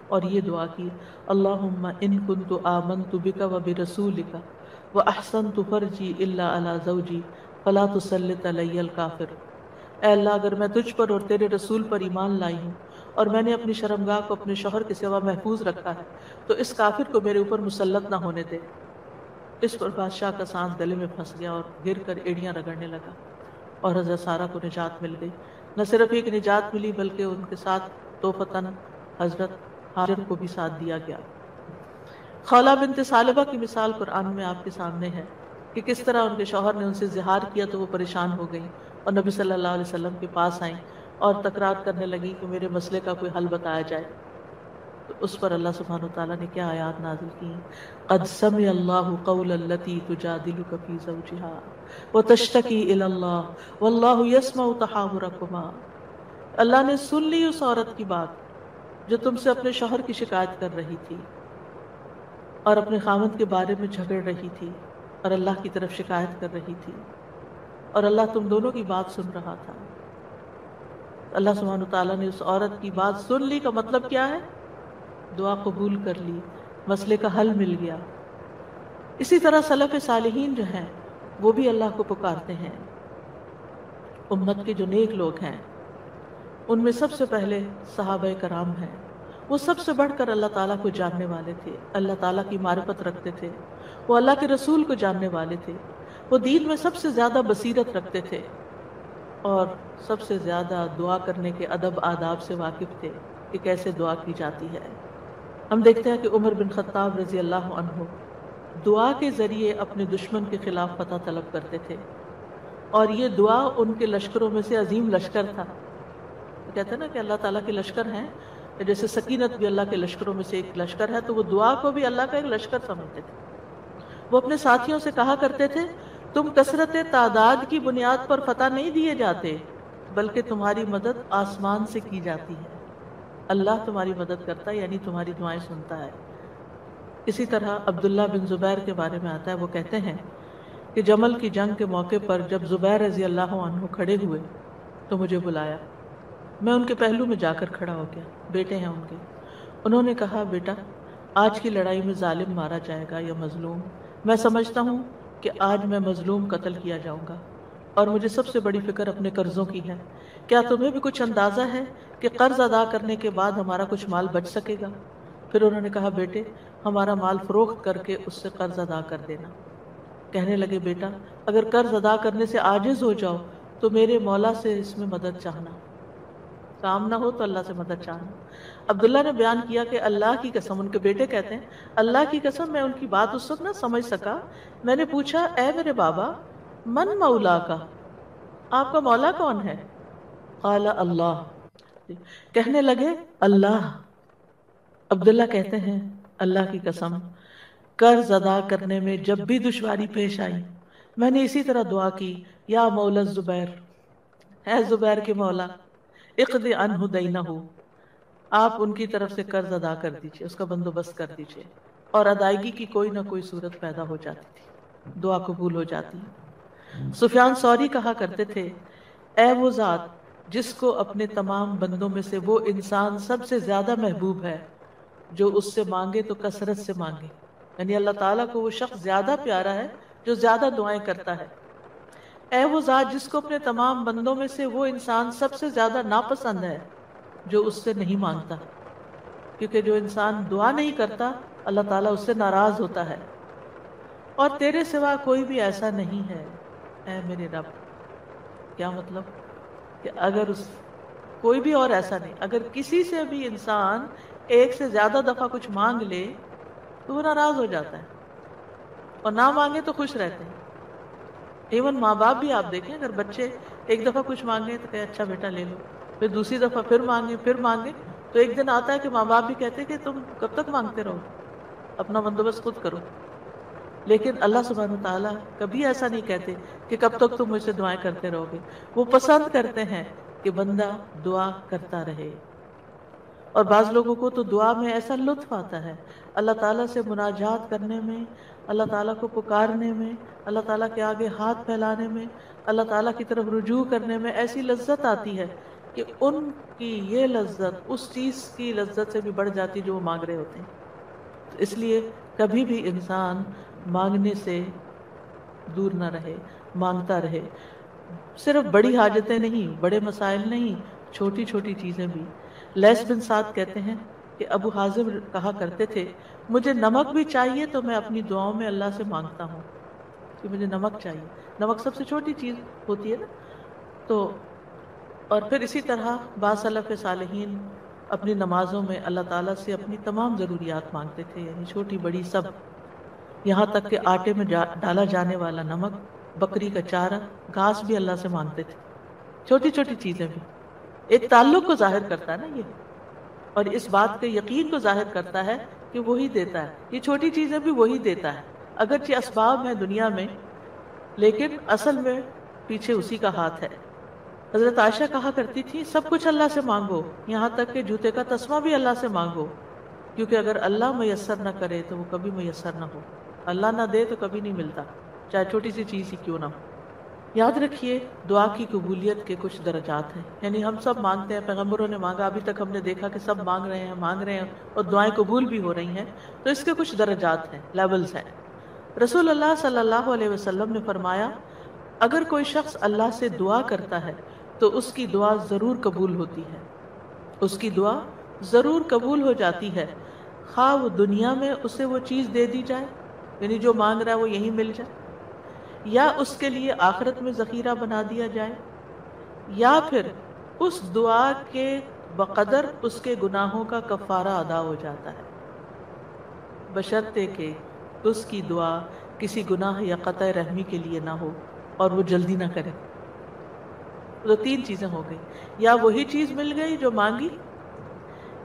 اور یہ دعا کی اللہم ان کنت آمنت بک وبرسولک واحسنت فرجی الا علی زوجی فلا تسلط علی الکافر. اے اللہ اگر میں تجھ پر اور تیرے رسول پر ایمان لائی ہوں اور میں نے اپنی شرمگاہ کو اپنے شوہر کے سوا محفوظ رکھا ہے تو اس کافر کو میرے اوپر مسلط نہ ہونے دے. اس پر بادشاہ کا سانس گلے میں پھنس گیا اور گر کر ایڑیاں رگڑنے لگا اور حضرت سارہ کو نجات مل گئی. نہ صرف ایک نجات ملی بلکہ ان کے ساتھ توفتاً حضرت ہاجر کو بھی ساتھ دیا گیا. خولہ بنت ثعلبہ کی مثال قرآن میں آپ کے سامنے ہے کہ کس طرح ان کے شوہر نے ان سے زہار کیا تو وہ پریشان ہو گئی اور نبی صلی اللہ علیہ وسلم کے پاس آئیں اور تکرار کرنے لگی کہ میرے مسئلے کا کوئی حل بتایا جائے. تو اس پر اللہ سبحانہ وتعالیٰ نے کیا آیات نازل کی، قد سمع اللہ قول التی تجادلک فی زوجہا وتشتکی الی اللہ واللہ یسمع تحاورکما. اللہ نے سن لی اس عورت کی بات جو تم سے اپنے شوہر کی شکایت کر رہی تھی اور اپنے خامند کے بارے میں جھگڑ رہی تھی اور اللہ کی طرف شکایت کر رہی تھی اور اللہ تم دونوں کی بات سن رہا تھا. اللہ سبحانہ وتعالیٰ نے اس عورت کی بات سن لی کا مطلب کیا ہے؟ دعا قبول کر لی، مسئلے کا حل مل گیا. اسی طرح سلف صالحین جو ہیں وہ بھی اللہ کو پکارتے ہیں. امت کے جو نیک لوگ ہیں ان میں سب سے پہلے صحابہ کرام ہیں. وہ سب سے بڑھ کر اللہ تعالیٰ کو جاننے والے تھے، اللہ تعالیٰ کی معرفت رکھتے تھے، وہ اللہ کے رسول کو جاننے والے تھے، وہ دین میں سب سے زیادہ بصیرت رکھتے تھے اور سب سے زیادہ دعا کرنے کے ادب آداب سے واقف تھے کہ کیسے دعا کی جاتی ہے. ہم دیکھتے ہیں کہ عمر بن خطاب رضی اللہ عنہ دعا کے ذریعے اپنے دشمن کے خلاف فتح طلب کرتے تھے اور یہ دعا ان کے لشکروں میں سے عظیم لشکر تھا. کہتے ہیں نا کہ اللہ تعالیٰ کے لشکر ہیں جیسے سکینت بھی اللہ کے لشکروں میں سے ایک لشکر ہے، تو وہ دعا کو بھی اللہ کا ایک لشکر سمجھتے تھے۔ وہ اپنے ساتھیوں سے کہا کرتے تھے تم کثرت تعداد کی بنیاد پر فتح نہیں دیے جاتے، بلکہ تمہاری مدد آسمان سے کی جاتی ہے۔ اللہ تمہاری مدد کرتا ہے، یعنی تمہاری دعائیں سنتا ہے۔ اسی طرح عبداللہ بن زبیر کے بارے میں آتا ہے، وہ کہتے ہیں کہ جمل کی جنگ کے موقع پر جب زبیر رضی اللہ عنہ کھڑے ہوئے تو مجھے بلایا، میں ان کے پہلو میں جا کر کھڑا ہو گیا، بیٹے ہیں ان کے۔ انہوں نے کہا بیٹا آج کی لڑائی میں ظالم مارا جائے گا یا مظلوم؟ میں سمجھتا ہوں کہ آج میں مظلوم قتل کیا جاؤں گا، اور مجھے سب سے بڑی فکر اپنے قرضوں کی ہے۔ کیا تمہیں بھی کچھ اندازہ ہے کہ قرض ادا کرنے کے بعد ہمارا کچھ مال بچ سکے گا؟ پھر انہوں نے کہا بیٹے ہمارا مال فروخت کر کے اس سے قرض ادا کر دینا۔ کہنے لگے بیٹا اگر قرض ادا کرنے سے عاجز ہو جاؤ تو میرے مولا سے اس میں مدد چاہنا، کام نہ ہو تو اللہ سے مدد چاہنا۔ عبداللہ نے بیان کیا کہ اللہ کی قسم، ان کے بیٹے کہتے ہیں اللہ کی قسم میں ان کی بات اس وقت نہ سمجھ سکا۔ میں نے پوچھا اے میرے بابا من مولا کا، آپ کا مولا کون ہے؟ قال اللہ، کہنے لگے اللہ۔ عبداللہ کہتے ہیں اللہ کی قسم قرض ادا کرنے میں جب بھی دشواری پیش آئی میں نے اسی طرح دعا کی، یا مولا زبیر، اے زبیر کے مولا اقض عنہ دینہ، آپ ان کی طرف سے قرض ادا کر دیجئے، اس کا بندوبست کر دیجئے، اور ادائیگی کی کوئی نہ کوئی صورت پیدا ہو جاتی تھی، دعا قبول ہو جاتی۔ سفیان ثوری کہا کرتے تھے اے وہ ذات جس کو اپنے تمام بندوں میں سے وہ انسان سب سے زیادہ محبوب ہے جو اس سے مانگے تو کثرت سے مانگے، یعنی اللہ تعالیٰ کو وہ شخص زیادہ پیارا ہے جو زیادہ دعائیں کرتا ہے۔ اے وہ ذات جس کو اپنے تمام بندوں میں سے وہ انسان سب سے زیادہ ناپسند ہے جو اس سے نہیں مانگتا، کیونکہ جو انسان دعا نہیں کرتا اللہ تعالیٰ اس سے ناراض ہوتا ہے۔ اور تیرے سوا کوئی بھی ایسا نہیں ہے اے میرے رب۔ کیا مطلب کہ اگر کوئی بھی اور ایسا نہیں، اگر کسی سے بھی انسان ایک سے زیادہ دفعہ کچھ مانگ لے تو وہ ناراض ہو جاتا ہے، اور نہ مانگے تو خوش رہتے ہیں۔ ایون ماں باپ بھی آپ دیکھیں، اگر بچے ایک دفعہ کچھ مانگے تو کہ اچھا بیٹا لے لو، پھر دوسری دفعہ پھر مانگے تو ایک دن آتا ہے کہ ماں باپ بھی کہتے ہیں کہ تم کب تک مانگتے رہو، اپنا بندوبست خود کرو۔ لیکن اللہ سبحانہ وتعالیٰ کبھی ایسا نہیں کہتے کہ کب تک تم مجھ سے دعائیں کرتے رہو گے، وہ پسند کرتے ہیں کہ بندہ دعا کرتا رہے۔ اور بعض لوگوں کو تو دعا میں ایسا لطف آتا ہے، اللہ تعالیٰ سے مناجات کرنے میں، اللہ تعالیٰ کو پکارنے میں، اللہ تعالیٰ کے آگے ہاتھ پھیلانے میں، اللہ تعالیٰ کی طرف رجوع کرنے میں ایسی لذت آتی ہے کہ ان کی یہ لذت اس چیز کی لذت سے بھی بڑھ جاتی جو وہ مانگ رہے ہوتے ہیں۔ اس لیے کبھی بھی انسان مانگنے سے دور نہ رہے، مانگتا رہے، صرف بڑی حاجتیں نہیں، بڑے مسائل نہیں، چھوٹی چھوٹی چیزیں بھی۔ لیث بن سعد کہتے ہیں کہ ابو حازم کہا کرتے تھے مجھے نمک بھی چاہیے تو میں اپنی دعاؤں میں اللہ سے مانگتا ہوں کہ مجھے نمک چاہیے، نمک سب سے چھوٹی چیز ہوتی ہے نا۔ تو اور پھر اسی طرح بعض سلف صالحین اپنی نمازوں میں اللہ تعالیٰ سے اپنی تمام ضروریات مانگتے تھے، یعنی چھوٹی بڑی سب، یہاں تک کہ آٹے میں ڈالا جانے والا نمک، بکری کا چارہ، گھاس بھی اللہ سے مانگتے تھے، چھوٹی چھوٹی چیزیں بھی۔ ایک تعلق کو ظاہر کرتا ہے نا یہ، اور اس بات کے یقین کو ظاہر کرتا ہے کہ وہی دیتا ہے، یہ چھوٹی چیزیں بھی وہی دیتا ہے، اگرچہ اسباب ہیں دنیا میں لیکن اصل میں پیچھے اسی کا ہاتھ ہے۔ حضرت عائشہ کہا کرتی تھی سب کچھ اللہ سے مانگو، یہاں تک کہ جوتے کا تسمہ بھی اللہ سے مانگو، کیونکہ اگر اللہ میسر نہ کرے تو وہ کبھی میسر نہ ہو، اللہ نہ دے تو کبھی نہیں ملتا، چاہے چھوٹی سی چیز ہی کیوں نہ ہو۔ یاد رکھیے دعا کی قبولیت کے کچھ درجات ہیں، یعنی ہم سب مانگتے ہیں، پیغمبروں نے مانگا، ابھی تک ہم نے دیکھا کہ سب مانگ رہے ہیں اور دعائیں قبول بھی ہو رہی ہیں، تو اس کے کچھ درجات ہیں، لیولز ہیں۔ رسول اللہ صلی اللہ علیہ وسلم نے فرمایا اگر کوئی شخص اللہ سے دعا کرتا ہے تو اس کی دعا ضرور قبول ہوتی ہے، اس کی دعا ضرور قبول ہو جاتی ہے، خواہ وہ دنیا میں اسے وہ چیز دے دی جائے، یعنی جو مانگ رہا ہے وہ یہیں مل جائے، یا اس کے لیے آخرت میں ذخیرہ بنا دیا جائے، یا پھر اس دعا کے بقدر اس کے گناہوں کا کفارہ ادا ہو جاتا ہے، بشرطے کہ اس کی دعا کسی گناہ یا قطع رحمی کے لیے نہ ہو اور وہ جلدی نہ کرے۔ تو تین چیزیں ہو گئی، یا وہی چیز مل گئی جو مانگی،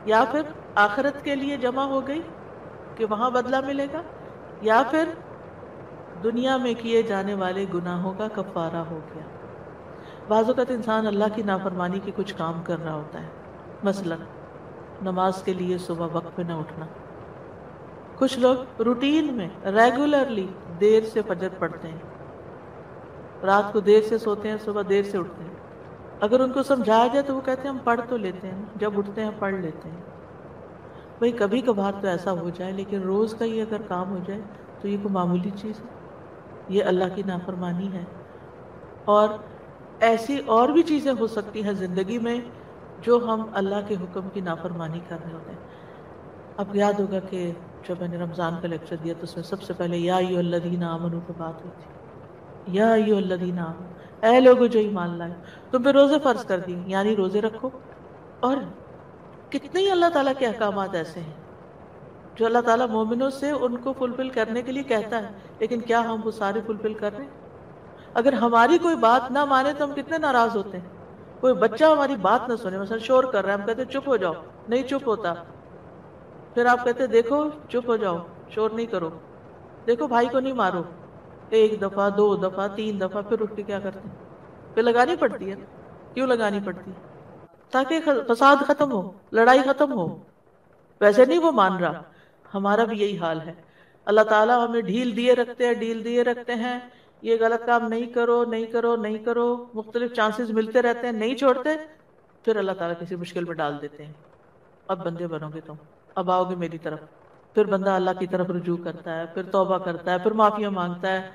یا پھر آخرت کے لیے جمع ہو گئی کہ وہاں بدلہ ملے گا، یا پھر دنیا میں کیے جانے والے گناہوں کا کفارہ ہو گیا۔ بعض اوقات انسان اللہ کی نافرمانی کے کچھ کام کر رہا ہوتا ہے، مثلا نماز کے لیے صبح وقت پہ نہ اٹھنا۔ کچھ لوگ روٹین میں ریگولرلی دیر سے فجر پڑھتے ہیں، رات کو دیر سے سوتے ہیں، صبح دیر سے اٹھتے ہیں۔ اگر ان کو سمجھایا جائے تو وہ کہتے ہیں ہم پڑھ تو لیتے ہیں، جب اٹھتے ہیں پڑھ لیتے ہیں۔ بھئی کبھی کبھار تو ایسا ہو جائے، لیکن روز کا یہ اگر کام ہو جائے تو یہ کوئی معمولی چیز ہے؟ یہ اللہ کی نافرمانی ہے۔ اور ایسی اور بھی چیزیں ہو سکتی ہیں زندگی میں جو ہم اللہ کے حکم کی نافرمانی کر رہے ہوتے ہیں۔ اب یاد ہوگا کہ جب میں نے رمضان کا لیکچر دیا تو اس میں سب سے پہلے یا ایھا الذین آمنوا پہ بات ہوئی تھی۔ یا ایھا الذین آمنوا، اے لوگو جو ایمان لائے، تم پہ روزے فرض کر دیے، یعنی روزے رکھو۔ اور کتنے ہی اللہ تعالیٰ کے احکامات ایسے ہیں جو اللہ تعالیٰ مومنوں سے ان کو فلفل کرنے کے لیے کہتا ہے، لیکن کیا ہم وہ سارے فلفل کر رہے ہیں؟ اگر ہماری کوئی بات نہ مانے تو ہم کتنے ناراض ہوتے ہیں۔ کوئی بچہ ہماری بات نہ سنے، مثلا شور کر رہا ہے، ہم کہتے ہیں چپ ہو جاؤ، نہیں چپ ہوتا۔ پھر آپ کہتے ہیں دیکھو چپ ہو جاؤ، شور نہیں کرو، دیکھو بھائی کو نہیں مارو، ایک دفعہ، دو دفعہ، تین دفعہ، پھر اٹھ کے کیا کرتے ہیں؟ پھر لگانی پڑتی ہے۔ کیوں لگانی پڑتی ہے؟ تاکہ فساد ختم ہو، لڑائی ختم ہو۔ ویسے نہیں وہ مان رہا، ہمارا بھی یہی حال ہے۔ اللہ تعالیٰ ہمیں ڈھیل دیے رکھتے ہیں، ڈھیل دیے رکھتے ہیں، یہ غلط کام نہیں کرو، نہیں کرو، نہیں کرو، مختلف چانسز ملتے رہتے ہیں، نہیں چھوڑتے۔ پھر اللہ تعالیٰ کسی مشکل میں ڈال دیتے ہیں، اب بندے بنو گے تم، اب آؤ گے میری طرف۔ پھر بندہ اللہ کی طرف رجوع کرتا ہے، پھر توبہ کرتا ہے، پھر معافیاں مانگتا ہے،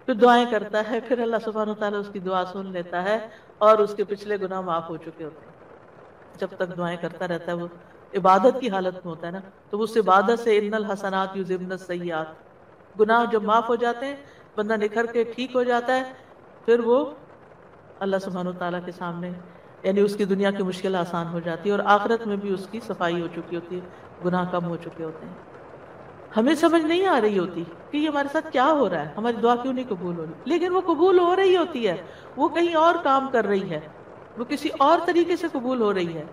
پھر دعائیں کرتا ہے، پھر اللہ سبحانہ وتعالیٰ اس کی دعا سن لیتا ہے اور اس کے پچھلے گناہ معاف ہو چکے ہوتے ہیں۔ جب تک دعائیں کرتا رہتا ہے، وہ عبادت کی حالت میں ہوتا ہے نا، تو اس عبادت سے ان الحسنات یذہبن السیئات، گناہ جب معاف ہو جاتے ہیں، بندہ نکھر کے ٹھیک ہو جاتا ہے، پھر وہ اللہ سبحانہ وتعالیٰ کے سامنے، یعنی اس کی دنیا کی مشکل آسان ہو جاتی ہے، اور آخرت میں بھی اس کی صفائی ہو چکی ہوتی ہے، گناہ کم ہو چکے ہوتے ہیں۔ ہمیں سمجھ نہیں آ رہی ہوتی کہ یہ ہمارے ساتھ کیا ہو رہا ہے، ہماری دعا کیوں نہیں قبول ہو رہی، لیکن وہ قبول ہو رہی ہوتی ہے، وہ کہیں اور کام کر رہی ہے، وہ کسی اور طریقے سے قبول ہو رہی ہے،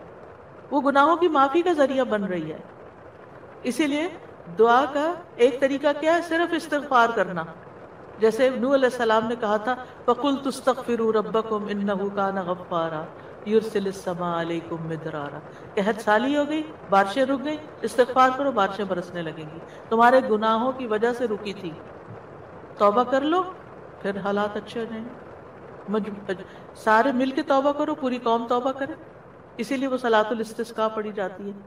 وہ گناہوں کی معافی کا ذریعہ بن رہی ہے۔ اسی لیے دعا کا ایک طریقہ کیا ہے؟ صرف استغفار کرنا، جیسے نوح علیہ السلام نے کہا تھا فَقُلْتُ اسْتَغْفِرُوا رَبَّكُمْ إِنَّهُ كَانَ غَفَّارًا يُرْسِلِ السَّمَاءَ عَلَيْكُمْ مِدْرَارًا۔ قحط سالی ہو گئی، بارشیں رک گئی، استغفار کرو، بارشیں برسنے لگیں گی، تمہارے گناہوں کی وجہ سے رکی تھی، توبہ کر لو، پھر حالات اچھے ہو جائیں گے۔ سارے مل کے توبہ کرو، پوری قوم توبہ کرے، اسی لیے وہ صلاۃ الاستسقاء پڑھی جاتی ہے،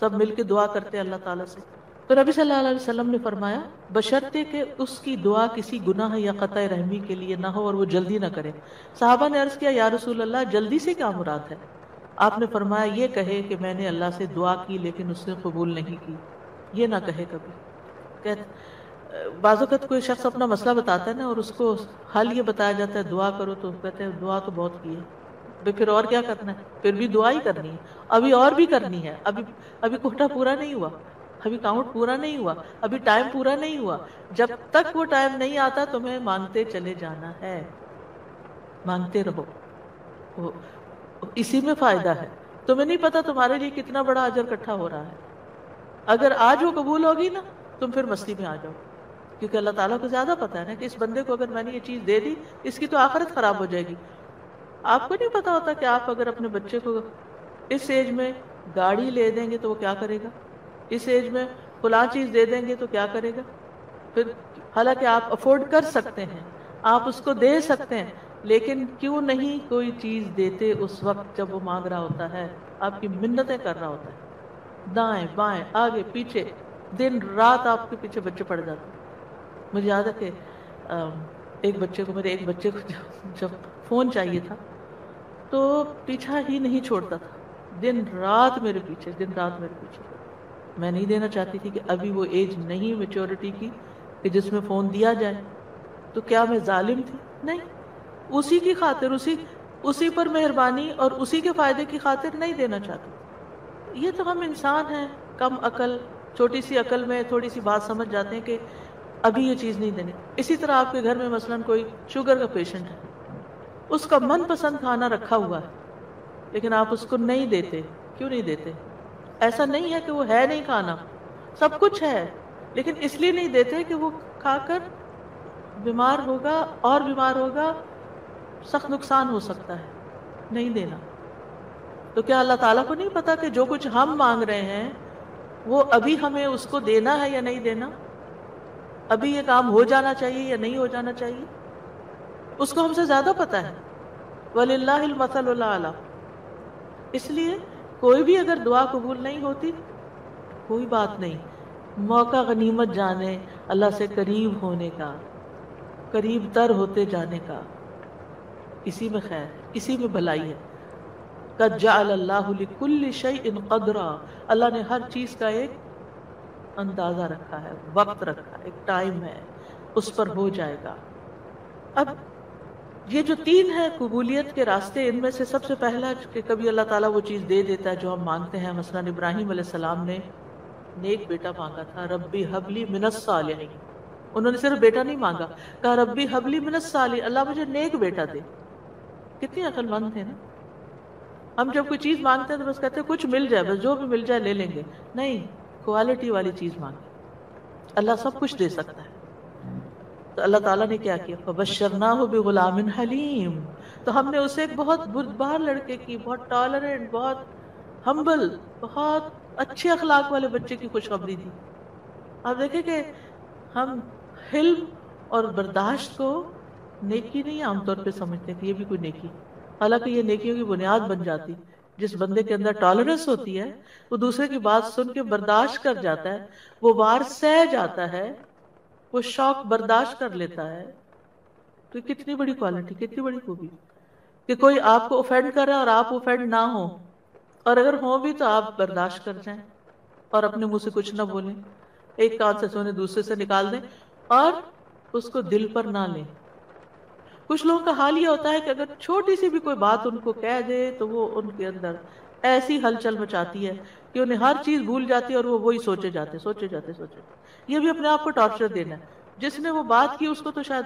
سب مل کے دعا کرتے ہیں اللہ تعالیٰ سے۔ تو نبی صلی اللہ علیہ وسلم نے فرمایا بشرطے کہ اس کی دعا کسی گناہ یا قطع رحمی کے لیے نہ ہو اور وہ جلدی نہ کرے۔ صحابہ نے عرض کیا یا رسول اللہ جلدی سے کیا مراد ہے؟ آپ نے فرمایا یہ کہے کہ میں نے اللہ سے دعا کی لیکن اس نے قبول نہیں کی، یہ نہ کہے کبھی۔ بعض اوقات کوئی شخص اپنا مسئلہ بتاتا ہے نا، اور اس کو حل یہ بتایا جاتا ہے دعا کرو، تو کہتے ہیں دعا تو بہت کی ہے، پھر اور کیا کرنا ہے؟ پھر بھی دعا ہی کرنی ہے، ابھی اور بھی کرنی ہے، ابھی کوٹا پورا نہیں ہوا، ابھی کاؤنٹ پورا نہیں ہوا، ابھی ٹائم پورا نہیں ہوا۔ جب تک وہ ٹائم نہیں آتا تمہیں مانگتے چلے جانا ہے، مانگتے رہو، اسی میں فائدہ ہے۔ تمہیں نہیں پتا تمہارے لیے کتنا بڑا اجر اکٹھا ہو رہا ہے۔ اگر آج وہ قبول ہوگی نا، تم پھر مستی میں آ جاؤ، کیونکہ اللہ تعالیٰ کو زیادہ پتا ہے نا کہ اس بندے کو اگر میں نے یہ چیز دے دی، اس کی تو آخرت خراب ہو جائے گی۔ آپ کو نہیں پتا ہوتا کہ آپ اگر اپنے بچے کو اس ایج میں گاڑی لے دیں گے تو وہ کیا کرے گا، اس ایج میں فلاں چیز دے دیں گے تو کیا کرے گا۔ پھر حالانکہ آپ افورڈ کر سکتے ہیں، آپ اس کو دے سکتے ہیں، لیکن کیوں نہیں کوئی چیز دیتے اس وقت جب وہ مانگ رہا ہوتا ہے، آپ کی منتیں کر رہا ہوتا ہے، دائیں بائیں آگے پیچھے، دن رات آپ کے پیچھے بچے پڑ جاتے ہیں۔ مجھے یاد ہے کہ میرے ایک بچے کو جب فون چاہیے تھا تو پیچھا ہی نہیں چھوڑتا تھا، دن رات میرے پیچھے، دن رات میرے پیچھے۔ میں نہیں دینا چاہتی تھی کہ ابھی وہ ایج نہیں میچورٹی کی کہ جس میں فون دیا جائے، تو کیا میں ظالم تھی؟ نہیں، اسی کی خاطر، اسی پر مہربانی اور اسی کے فائدے کی خاطر نہیں دینا چاہتی۔ یہ تو ہم انسان ہیں کم عقل، چھوٹی سی عقل میں تھوڑی سی بات سمجھ جاتے ہیں کہ ابھی یہ چیز نہیں دینی۔ اسی طرح آپ کے گھر میں مثلاً کوئی شوگر کا پیشنٹ ہے، اس کا من پسند کھانا رکھا ہوا ہے لیکن آپ اس کو نہیں دیتے، کیوں نہیں دیتے؟ ایسا نہیں ہے کہ وہ ہے نہیں کھانا، سب کچھ ہے، لیکن اس لیے نہیں دیتے کہ وہ کھا کر بیمار ہوگا اور بیمار ہوگا، سخت نقصان ہو سکتا ہے، نہیں دینا۔ تو کیا اللہ تعالیٰ کو نہیں پتا کہ جو کچھ ہم مانگ رہے ہیں وہ ابھی ہمیں اس کو دینا ہے یا نہیں دینا؟ ابھی یہ کام ہو جانا چاہیے یا نہیں ہو جانا چاہیے؟ اس کو ہم سے زیادہ پتا ہے۔ وَلِلَّهِ الْمَثَلُ الْأَعْلَى۔ اس لیے کوئی بھی اگر دعا قبول نہیں ہوتی، کوئی بات نہیں، موقع غنیمت جانے اللہ سے قریب ہونے کا، قریب تر ہوتے جانے کا، اسی میں خیر ہے، اسی میں بھلائی ہے۔ قد جعل اللہ لکل شیء قدرا، اللہ نے ہر چیز کا ایک اندازہ رکھا ہے، وقت رکھا ہے، ایک ٹائم ہے، اس پر ہو جائے گا۔ اب یہ جو تین ہے قبولیت کے راستے، ان میں سے سب سے پہلا کہ کبھی اللہ تعالیٰ وہ چیز دے دیتا ہے جو ہم مانگتے ہیں۔ مثلاً ابراہیم علیہ السلام نے نیک بیٹا مانگا تھا، ربی حبلی من الصالحین، انہوں نے صرف بیٹا نہیں مانگا، کہا ربی حبلی من الصالحین، اللہ مجھے نیک بیٹا دے۔ کتنی عقل مند تھے نا۔ ہم جب کوئی چیز مانگتے ہیں تو بس کہتے ہیں کچھ مل جائے، بس جو بھی مل جائے لے لیں گے، نہیں، کوالٹی والی چیز مانگے، اللہ سب کچھ دے سکتا ہے۔ تو اللہ تعالیٰ نے کیا کیا، فبشرناہ بغلام حلیم، تو ہم نے اسے ایک بہت بردبار لڑکے کی، بہت ٹالرنٹ، بہت ہمبل، بہت اچھے اخلاق والے بچے کی خوشخبری دی۔ آپ دیکھیں کہ ہم حلم اور برداشت کو نیکی نہیں عام طور پہ سمجھتے کہ یہ بھی کوئی نیکی، حالانکہ یہ نیکیوں کی بنیاد بن جاتی۔ جس بندے کے اندر ٹالرنس ہوتی ہے، وہ دوسرے کی بات سن کے برداشت کر جاتا ہے، وہ وار سہ جاتا ہے، وہ شوق برداشت کر لیتا ہے، تو یہ کتنی بڑی کوالٹی، کتنی بڑی خوبی کہ کوئی آپ کو اوفینڈ کر رہا ہے اور آپ اوفینڈ نہ ہو، اور اگر ہوں بھی تو آپ برداشت کر جائیں اور اپنے منہ سے کچھ نہ بولیں، ایک کان سے سونے دوسرے سے نکال دیں اور اس کو دل پر نہ لیں۔ کچھ لوگوں کا حال یہ ہوتا ہے کہ اگر چھوٹی سی بھی کوئی بات ان کو کہہ دے تو وہ ان کے اندر ایسی ہلچل مچاتی ہے کہ انہیں ہر چیز بھول جاتی ہے اور وہ وہی سوچے جاتے۔ یہ بھی اپنے آپ کو ٹارچر دینا ہے۔ جس نے وہ بات کی اس کو تو شاید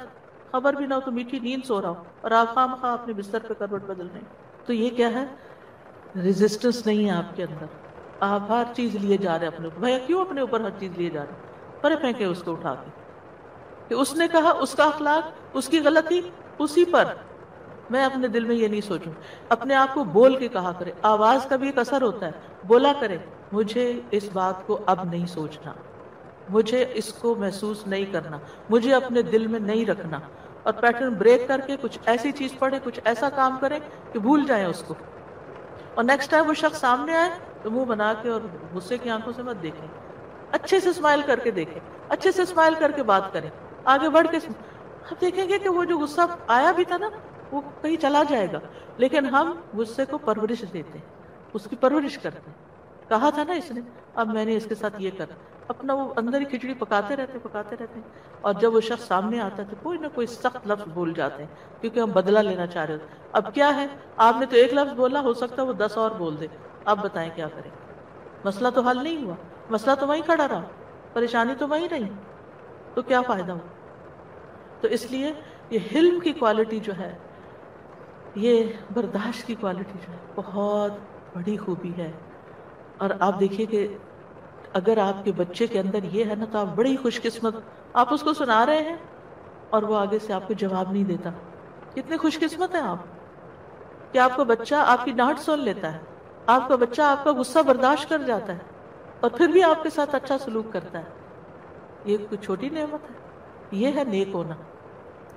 خبر بھی نہ ہو، تو میٹھی نیند سو رہا ہو اور آپ خواہ اپنے بستر پہ کروٹ بدل رہے ہیں۔ تو یہ کیا ہے؟ ریزسٹنس نہیں ہے آپ کے اندر، آپ ہر چیز لیے جا رہے ہیں اپنے اوپر۔ بھیا کیوں اپنے اوپر ہر چیز لیے جا رہے ہیں؟ پرے پھینکے اس کو اٹھا کے، کہ اس نے کہا، اس کا اخلاق، اس کی غلطی اسی پر، میں اپنے دل میں یہ نہیں سوچوں۔ اپنے آپ کو بول کے کہا کرے، آواز کا بھی ایک اثر ہوتا ہے، بولا کرے مجھے اس بات کو اب نہیں سوچنا، مجھے اس کو محسوس نہیں کرنا، مجھے اپنے دل میں نہیں رکھنا، اور پیٹرن بریک کر کے کچھ ایسی چیز پڑھے، کچھ ایسا کام کرے کہ بھول جائیں اس کو، اور نیکسٹ ٹائم وہ شخص سامنے آئے تو منہ بنا کے اور غصے کی آنکھوں سے مت دیکھیں، اچھے سے اسمائل کر کے دیکھیں، اچھے سے اسمائل کر کے بات کریں، آگے بڑھ کے آپ دیکھیں گے کہ وہ جو غصہ آیا بھی تھا نا وہ کہیں چلا جائے گا، لیکن ہم غصے کو پرورش دیتے ہیں، اس کی پرورش کرتے ہیں۔ کہا تھا نا اس نے، اب میں نے اس کے ساتھ یہ کر، اپنا وہ اندر ہی کھچڑی پکاتے رہتے ہیں، اور جب وہ شخص سامنے آتا ہے تو کوئی نہ کوئی سخت لفظ بول جاتے ہیں، کیونکہ ہم بدلہ لینا چاہ رہے ہوتے۔ اب کیا ہے، آپ نے تو ایک لفظ بولا، ہو سکتا ہے وہ 10 اور بول دے، آپ بتائیں کیا کریں؟ مسئلہ تو حل نہیں ہوا، مسئلہ تو وہیں کھڑا رہا، پریشانی تو وہیں رہی، تو کیا فائدہ ہوا؟ تو اس لیے یہ حلم کی کوالٹی جو ہے، یہ برداشت کی کوالٹی جو ہے، بہت بڑی خوبی ہے۔ اور آپ دیکھیے کہ اگر آپ کے بچے کے اندر یہ ہے نا تو آپ بڑی خوش قسمت، آپ اس کو سنا رہے ہیں اور وہ آگے سے آپ کو جواب نہیں دیتا، کتنے خوش قسمت ہیں آپ کہ آپ کا بچہ آپ کی ڈانٹ سن لیتا ہے، آپ کا بچہ آپ کا غصہ برداشت کر جاتا ہے اور پھر بھی آپ کے ساتھ اچھا سلوک کرتا ہے۔ یہ کوئی چھوٹی نعمت ہے، یہ ہے نیک ہونا،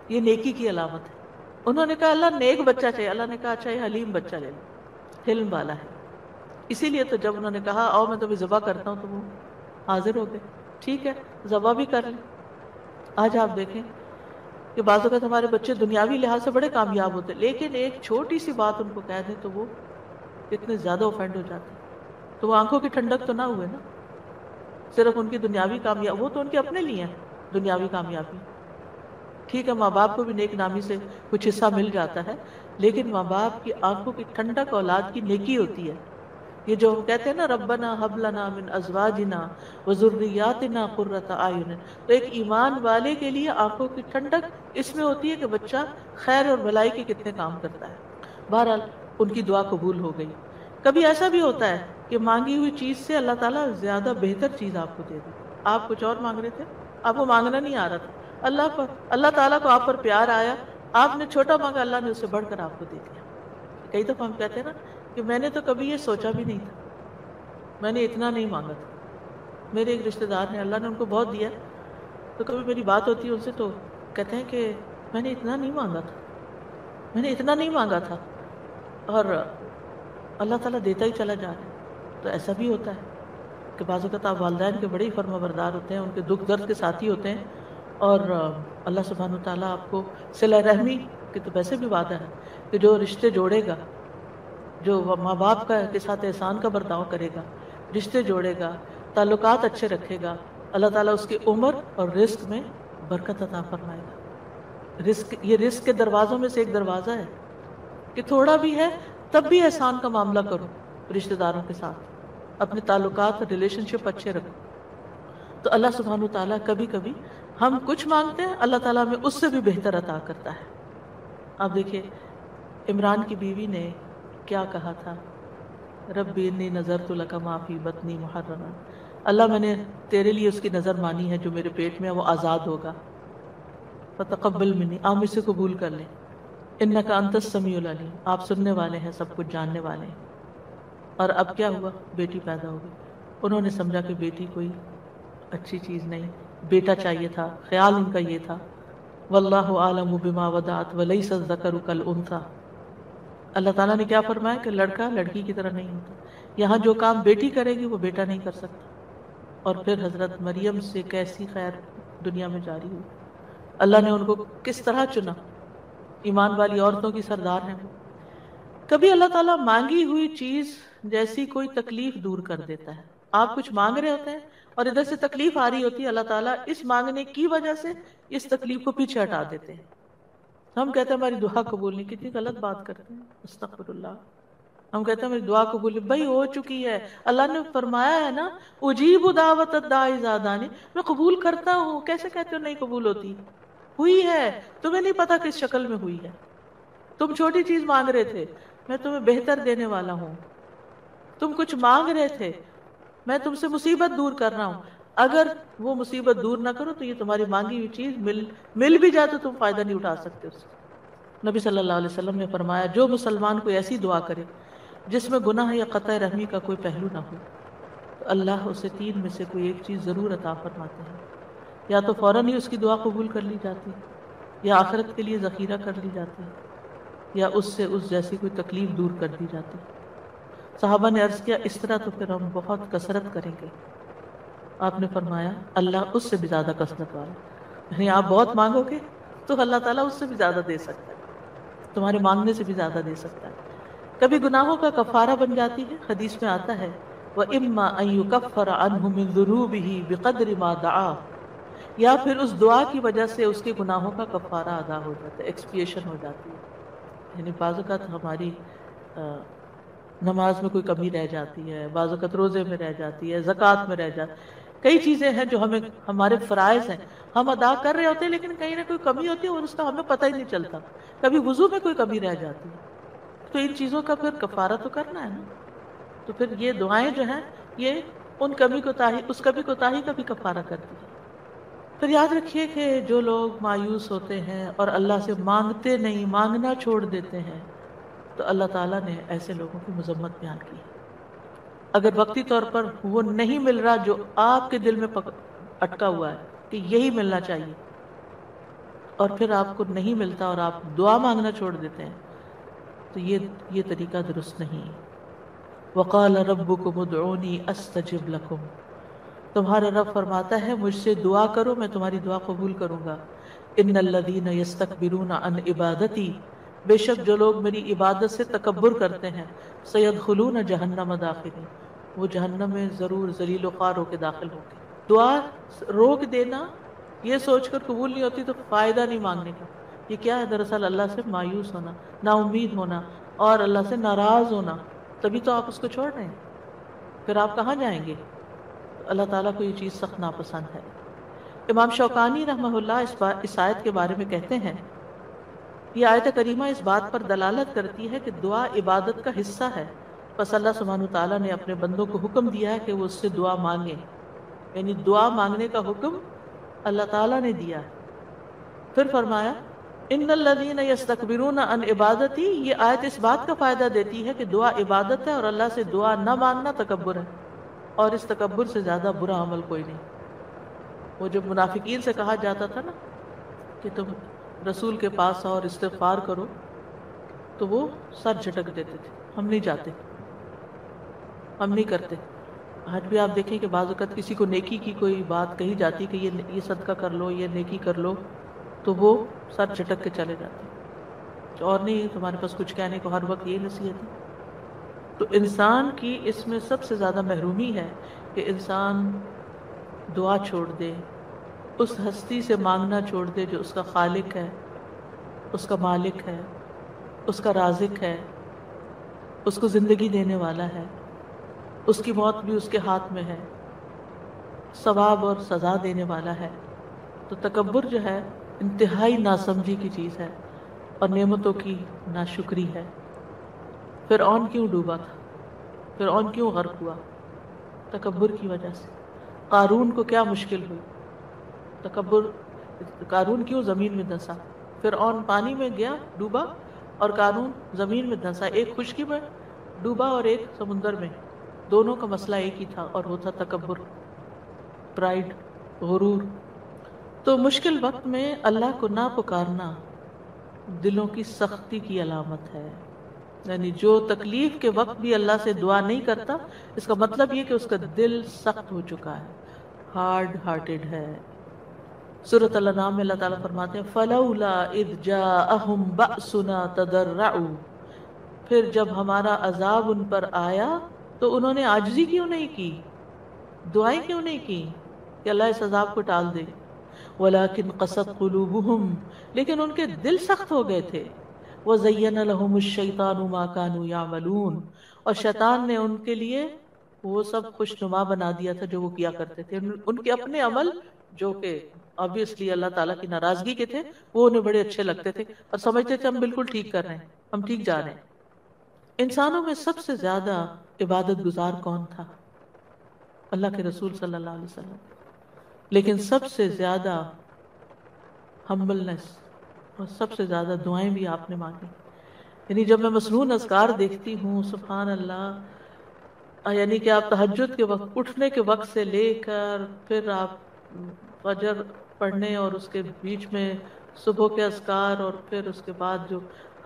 یہ نیکی کی علامت ہے۔ انہوں نے کہا اللہ نیک بچہ چاہیے، اللہ نے کہا اچھا یہ حلیم بچہ لے لو، حلم والا ہے۔ اسی لیے تو جب انہوں نے کہا آؤ میں تمہیں ذبح کرتا ہوں تو وہ حاضر ہو گئے، ٹھیک ہے ذبح بھی کر لیں۔ آج آپ دیکھیں کہ بعض اوقات ہمارے بچے دنیاوی لحاظ سے بڑے کامیاب ہوتے ہیں، لیکن ایک چھوٹی سی بات ان کو کہہ دیں تو وہ اتنے زیادہ اوفینڈ ہو جاتے ہیں، تو وہ آنکھوں کی ٹھنڈک تو نہ ہوئے نا، صرف ان کی دنیاوی کامیابی، وہ تو ان کے اپنے لیے ہیں دنیاوی کامیابی۔ ٹھیک ہے ماں باپ کو بھی نیک نامی سے کچھ حصہ مل جاتا ہے، لیکن ماں باپ کی آنکھوں کی ٹھنڈک اولاد کی نیکی ہوتی ہے۔ یہ جو ہم کہتے ہیں نا ربنا ہب لنا من ازواجنا وذریاتنا قرۃ اعین، تو ایک ایمان والے کے لیے آنکھوں کی ٹھنڈک اس میں ہوتی ہے کہ بچہ خیر اور بھلائی کے کتنے کام کرتا ہے۔ بہرحال ان کی دعا قبول ہو گئی۔ کبھی ایسا بھی ہوتا ہے کہ مانگی ہوئی چیز سے اللہ تعالیٰ زیادہ بہتر چیز آپ کو دے دے. آپ کچھ اور مانگ رہے تھے، آپ کو مانگنا نہیں آ رہا تھا، اللہ تعالیٰ کو آپ پر پیار آیا، آپ نے چھوٹا مانگا، اللہ نے اس سے بڑھ کر آپ کو دے دیا. کئی دفعہ ہم کہتے ہیں نا کہ میں نے تو کبھی یہ سوچا بھی نہیں تھا، میں نے اتنا نہیں مانگا تھا. میرے ایک رشتہ دار ہیں، اللہ نے ان کو بہت دیا، تو کبھی میری بات ہوتی ہے ان سے تو کہتے ہیں کہ میں نے اتنا نہیں مانگا تھا، میں نے اتنا نہیں مانگا تھا، اور اللہ تعالیٰ دیتا ہی چلا جا رہا ہے. تو ایسا بھی ہوتا ہے کہ بعض اوقات آپ والدین کے بڑے ہی فرما بردار ہوتے ہیں، ان کے دکھ درد کے ساتھی ہوتے ہیں، اور اللہ سبحانہ و تعالیٰ آپ کو صلہ رحمی کی تو ویسے بھی وعدہ ہے کہ جو رشتے جوڑے گا، جو ماں باپ کے ساتھ احسان کا برتاؤ کرے گا، رشتے جوڑے گا، تعلقات اچھے رکھے گا، اللہ تعالیٰ اس کی عمر اور رزق میں برکت عطا فرمائے گا. یہ رزق کے دروازوں میں سے ایک دروازہ ہے کہ تھوڑا بھی ہے تب بھی احسان کا معاملہ کرو رشتہ داروں کے ساتھ، اپنے تعلقات اور ریلیشن شپ اچھے رکھو. تو اللہ سبحانہ و تعالیٰ کبھی کبھی ہم کچھ مانگتے ہیں، اللہ تعالیٰ ہمیں اس سے بھی بہتر عطا کرتا ہے. آپ دیکھیے عمران کی بیوی نے کیا کہا تھا، رب انی نذرت لک ما فی بطنی محررا، اللہ میں نے تیرے لیے اس کی نظر مانی ہے جو میرے پیٹ میں ہے وہ آزاد ہوگا، فتقبل منی، آپ مجھ سے قبول کر لیں، انک انت السمیع العلیم، آپ سننے والے ہیں، سب کچھ جاننے والے ہیں. اور اب کیا ہوا، بیٹی پیدا ہو گئی. انہوں نے سمجھا کہ بیٹی کوئی اچھی چیز نہیں، بیٹا چاہیے تھا، خیال ان کا یہ تھا. واللہ اعلم بما ودعت ولیس الذکر کالانثی، اللہ تعالیٰ نے کیا فرمایا کہ لڑکا لڑکی کی طرح نہیں ہوتا، یہاں جو کام بیٹی کرے گی وہ بیٹا نہیں کر سکتا. اور پھر حضرت مریم سے کیسی خیر دنیا میں جاری ہوئی، اللہ نے ان کو کس طرح چنا، ایمان والی عورتوں کی سردار ہیں وہ. کبھی اللہ تعالیٰ مانگی ہوئی چیز جیسی کوئی تکلیف دور کر دیتا ہے. آپ کچھ مانگ رہے ہوتے ہیں اور ادھر سے تکلیف آ رہی ہوتی ہے، اللہ تعالیٰ اس مانگنے کی وجہ سے اس تکلیف کو پیچھے ہٹا دیتے ہیں. ہم کہتے ہیں ہماری دعا قبول نہیں، کتنی غلط بات کرتے ہیں، استغفر اللہ. ہم کہتے ہیں میری دعا قبول نہیں، بھائی ہو چکی ہے، اللہ نے فرمایا ہے نا اجیب دعوت الداعی اذا دعانی، میں قبول کرتا ہوں. کیسے کہتے ہو نہیں قبول ہوتی؟ ہوئی ہے، تمہیں نہیں پتا کس شکل میں ہوئی ہے. تم چھوٹی چیز مانگ رہے تھے، میں تمہیں بہتر دینے والا ہوں. تم کچھ مانگ رہے تھے، میں تم سے مصیبت دور کر رہا ہوں. اگر وہ مصیبت دور نہ کرو تو یہ تمہاری مانگی ہوئی چیز مل بھی جائے تو تم فائدہ نہیں اٹھا سکتے اس سے. نبی صلی اللہ علیہ وسلم نے فرمایا جو مسلمان کوئی ایسی دعا کرے جس میں گناہ یا قطع رحمی کا کوئی پہلو نہ ہو تو اللہ اسے تین میں سے کوئی ایک چیز ضرور عطا فرماتے ہیں. یا تو فوراً ہی اس کی دعا قبول کر لی جاتی، یا آخرت کے لیے ذخیرہ کر لی جاتی، یا اس سے اس جیسی کوئی تکلیف دور کر دی جاتی. صحابہ نے عرض کیا اس طرح تو پھر ہم بہت کثرت کریں گے. آپ نے فرمایا اللہ اس سے بھی زیادہ کثرت والا، یعنی آپ بہت مانگو گے تو اللہ تعالیٰ اس سے بھی زیادہ دے سکتا ہے، تمہارے مانگنے سے بھی زیادہ دے سکتا ہے. کبھی گناہوں کا کفارہ بن جاتی ہے، حدیث میں آتا ہے وَإِمَّا أَن يُكَفَّرَ عَنْهُ مِن ذُنُوبِهِ بِقَدْرِ مَا دَعَا، یا پھر اس دعا کی وجہ سے اس کے گناہوں کا کفارہ ادا ہو جاتا ہے، ایکسپیشن ہو جاتی ہے. یعنی بعض اوقات ہماری نماز میں کوئی کمی رہ جاتی ہے، بعض اوقات روزے میں رہ جاتی ہے، زکوٰۃ میں رہ جاتی ہے، کئی چیزیں ہیں جو ہمیں ہمارے فرائض ہیں ہم ادا کر رہے ہوتے ہیں لیکن کہیں نہ کوئی کمی ہوتی ہے اور اس کا ہمیں پتہ ہی نہیں چلتا. کبھی وضو میں کوئی کمی رہ جاتی ہے تو ان چیزوں کا پھر کفارہ تو کرنا ہے نا. تو پھر یہ دعائیں جو ہیں یہ ان کمی کوتاہی، اس کمی کوتاہی کا بھی کفارہ کرتی ہے. پھر یاد رکھیے کہ جو لوگ مایوس ہوتے ہیں اور اللہ سے مانگتے نہیں، مانگنا چھوڑ دیتے ہیں، تو اللہ تعالیٰ نے ایسے لوگوں کی مذمت بیان کی. اگر وقتی طور پر وہ نہیں مل رہا جو آپ کے دل میں اٹکا ہوا ہے کہ یہی ملنا چاہیے، اور پھر آپ کو نہیں ملتا اور آپ دعا مانگنا چھوڑ دیتے ہیں، تو یہ طریقہ درست نہیں. وقال ربکم ادعونی استجب لکم، تمہارا رب فرماتا ہے مجھ سے دعا کرو میں تمہاری دعا قبول کروں گا. ان الذین یستکبرون عن عبادتی، بے شک جو لوگ میری عبادت سے تکبر کرتے ہیں، سیدخلون جہنم داخلین، وہ جہنم میں ضرور ذلیل و خوار ہو کے داخل ہوں گے. دعا روک دینا یہ سوچ کر قبول نہیں ہوتی تو فائدہ نہیں مانگنے کا. یہ کیا ہے؟ دراصل اللہ سے مایوس ہونا، نا امید ہونا اور اللہ سے ناراض ہونا. تبھی تو آپ اس کو چھوڑ رہے ہیں، پھر آپ کہاں جائیں گے؟ اللہ تعالیٰ کو یہ چیز سخت ناپسند ہے. امام شوکانی رحمہ اللہ اس آیت کے بارے میں کہتے ہیں یہ آیت کریمہ اس بات پر دلالت کرتی ہے کہ دعا عبادت کا حصہ ہے بس اللہ سبحانہ تعالیٰ نے اپنے بندوں کو حکم دیا ہے کہ وہ اس سے دعا مانگیں، یعنی دعا مانگنے کا حکم اللہ تعالیٰ نے دیا ہے۔ پھر فرمایا ان الذین یستکبرون عن عبادتی، یہ آیت اس بات کا فائدہ دیتی ہے کہ دعا عبادت ہے اور اللہ سے دعا نہ مانگنا تکبر ہے، اور اس تکبر سے زیادہ برا عمل کوئی نہیں۔ وہ جب منافقین سے کہا جاتا تھا نا کہ تم رسول کے پاس آؤ اور استغفار کرو، تو وہ سر جھٹک دیتے تھے، ہم نہیں جاتے، ہم نہیں کرتے۔ آج بھی آپ دیکھیں کہ بعض اوقات کسی کو نیکی کی کوئی بات کہی جاتی کہ یہ صدقہ کر لو، یہ نیکی کر لو، تو وہ سر جھٹک کے چلے جاتے ہیں، اور نہیں تمہارے پاس کچھ کہنے کو، ہر وقت یہ نصیحت ہے۔ تو انسان کی اس میں سب سے زیادہ محرومی ہے کہ انسان دعا چھوڑ دے، اس ہستی سے مانگنا چھوڑ دے جو اس کا خالق ہے، اس کا مالک ہے، اس کا رازق ہے، اس کو زندگی دینے والا ہے، اس کی موت بھی اس کے ہاتھ میں ہے، ثواب اور سزا دینے والا ہے۔ تو تکبر جو ہے انتہائی ناسمجھی کی چیز ہے اور نعمتوں کی ناشکری ہے۔ فرعون کیوں ڈوبا تھا؟ فرعون کیوں غرق ہوا؟ تکبر کی وجہ سے۔ قارون کو کیا مشکل ہوئی؟ تکبر۔ قارون کیوں زمین میں دھنسا؟ فرعون پانی میں گیا ڈوبا، اور قارون زمین میں دھنسا، ایک خشکی میں ڈوبا اور ایک سمندر میں۔ دونوں کا مسئلہ ایک ہی تھا، اور وہ تھا تکبر، پرائیڈ، غرور۔ تو مشکل وقت میں اللہ کو نہ پکارنا دلوں کی سختی کی علامت ہے، یعنی جو تکلیف کے وقت بھی اللہ سے دعا نہیں کرتا، اس کا مطلب یہ کہ اس کا دل سخت ہو چکا ہے، ہارڈ ہارٹڈ ہے۔ سورۃ الانعام میں اللہ تعالیٰ فرماتے ہیں فَلَوْلَا إِذْ جَاءَهُمْ بَأْسُنَا تَضَرَّعُوا، پھر جب ہمارا عذاب ان پر آیا تو انہوں نے عاجزی کیوں نہیں کی، دعائیں کیوں نہیں کی کہ اللہ اس عذاب کو ٹال دے؟ وَلَكِنْ قَسَتْ قُلُوبُهُمْ، لیکن ان کے دل سخت ہو گئے تھے۔ وَزَيَّنَ لَهُمُ الشَّيْطَانُ مَا كَانُوا يَعْمَلُونَ، اور شیطان نے ان کے لیے وہ سب خوشنما بنا دیا تھا جو وہ کیا کرتے تھے۔ ان کے اپنے عمل جو کہ obviously اللہ تعالیٰ کی ناراضگی کے تھے، وہ انہیں بڑے اچھے لگتے تھے اور سمجھتے تھے ہم بالکل ٹھیک کر رہے ہیں، ہم ٹھیک جا رہے ہیں۔ انسانوں میں سب سے زیادہ عبادت گزار کون تھا؟ اللہ کے رسول صلی اللہ علیہ وسلم۔ لیکن سب سے زیادہ ہمبلنس اور سب سے زیادہ دعائیں بھی آپ نے مانگی۔ یعنی جب میں مسنون اذکار دیکھتی ہوں، سبحان اللہ، یعنی کہ آپ تہجد کے وقت، اٹھنے کے وقت سے لے کر پھر آپ فجر پڑھنے اور اس کے بیچ میں صبح کے اذکار، اور پھر اس کے بعد جو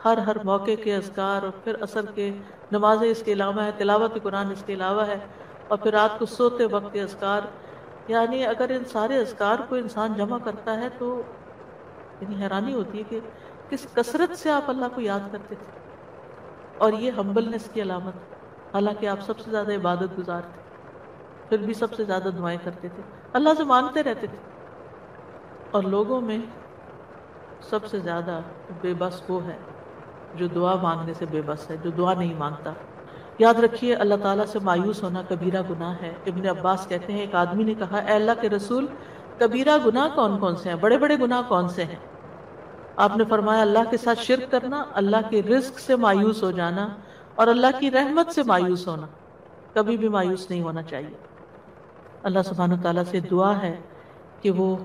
ہر موقع کے اذکار، اور پھر عصر کے نمازیں اس کے علاوہ ہے، تلاوت قرآن اس کے علاوہ ہے، اور پھر رات کو سوتے وقت کے اذکار۔ یعنی اگر ان سارے اذکار کو انسان جمع کرتا ہے تو یعنی حیرانی ہوتی ہے کہ کس کثرت سے آپ اللہ کو یاد کرتے تھے، اور یہ ہمبلنس کی علامت ہے۔ حالانکہ آپ سب سے زیادہ عبادت گزار تھے، پھر بھی سب سے زیادہ دعائیں کرتے تھے، اللہ سے مانگتے رہتے تھے۔ اور لوگوں میں سب سے زیادہ بے بس وہ ہے جو دعا مانگنے سے بے بس ہے، جو دعا نہیں مانگتا۔ یاد رکھیے اللہ تعالیٰ سے مایوس ہونا کبیرہ گناہ ہے۔ ابن عباس کہتے ہیں ایک آدمی نے کہا اے اللہ کے رسول، کبیرہ گناہ کون کون سے ہیں، بڑے بڑے گناہ کون سے ہیں؟ آپ نے فرمایا اللہ کے ساتھ شرک کرنا، اللہ کے رزق سے مایوس ہو جانا، اور اللہ کی رحمت سے مایوس ہونا۔ کبھی بھی مایوس نہیں ہونا چاہیے۔ اللہ سبحانہ تعالیٰ سے دعا ہے کہ وہ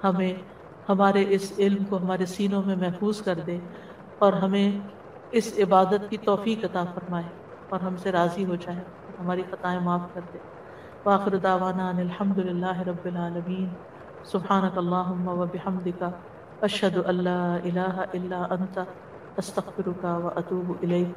ہمیں ہمارے اس علم کو ہمارے سینوں میں محفوظ کر دے، اور ہمیں اس عبادت کی توفیق عطا فرمائے، اور ہم سے راضی ہو جائے، ہماری خطائیں معاف کر دے۔ وآخر دعوانا ان الحمد للہ رب العالمین۔ سبحانک اللہم وبحمدک، اشہد ان لا الہ الا انت، استغفرک واتوب الیک۔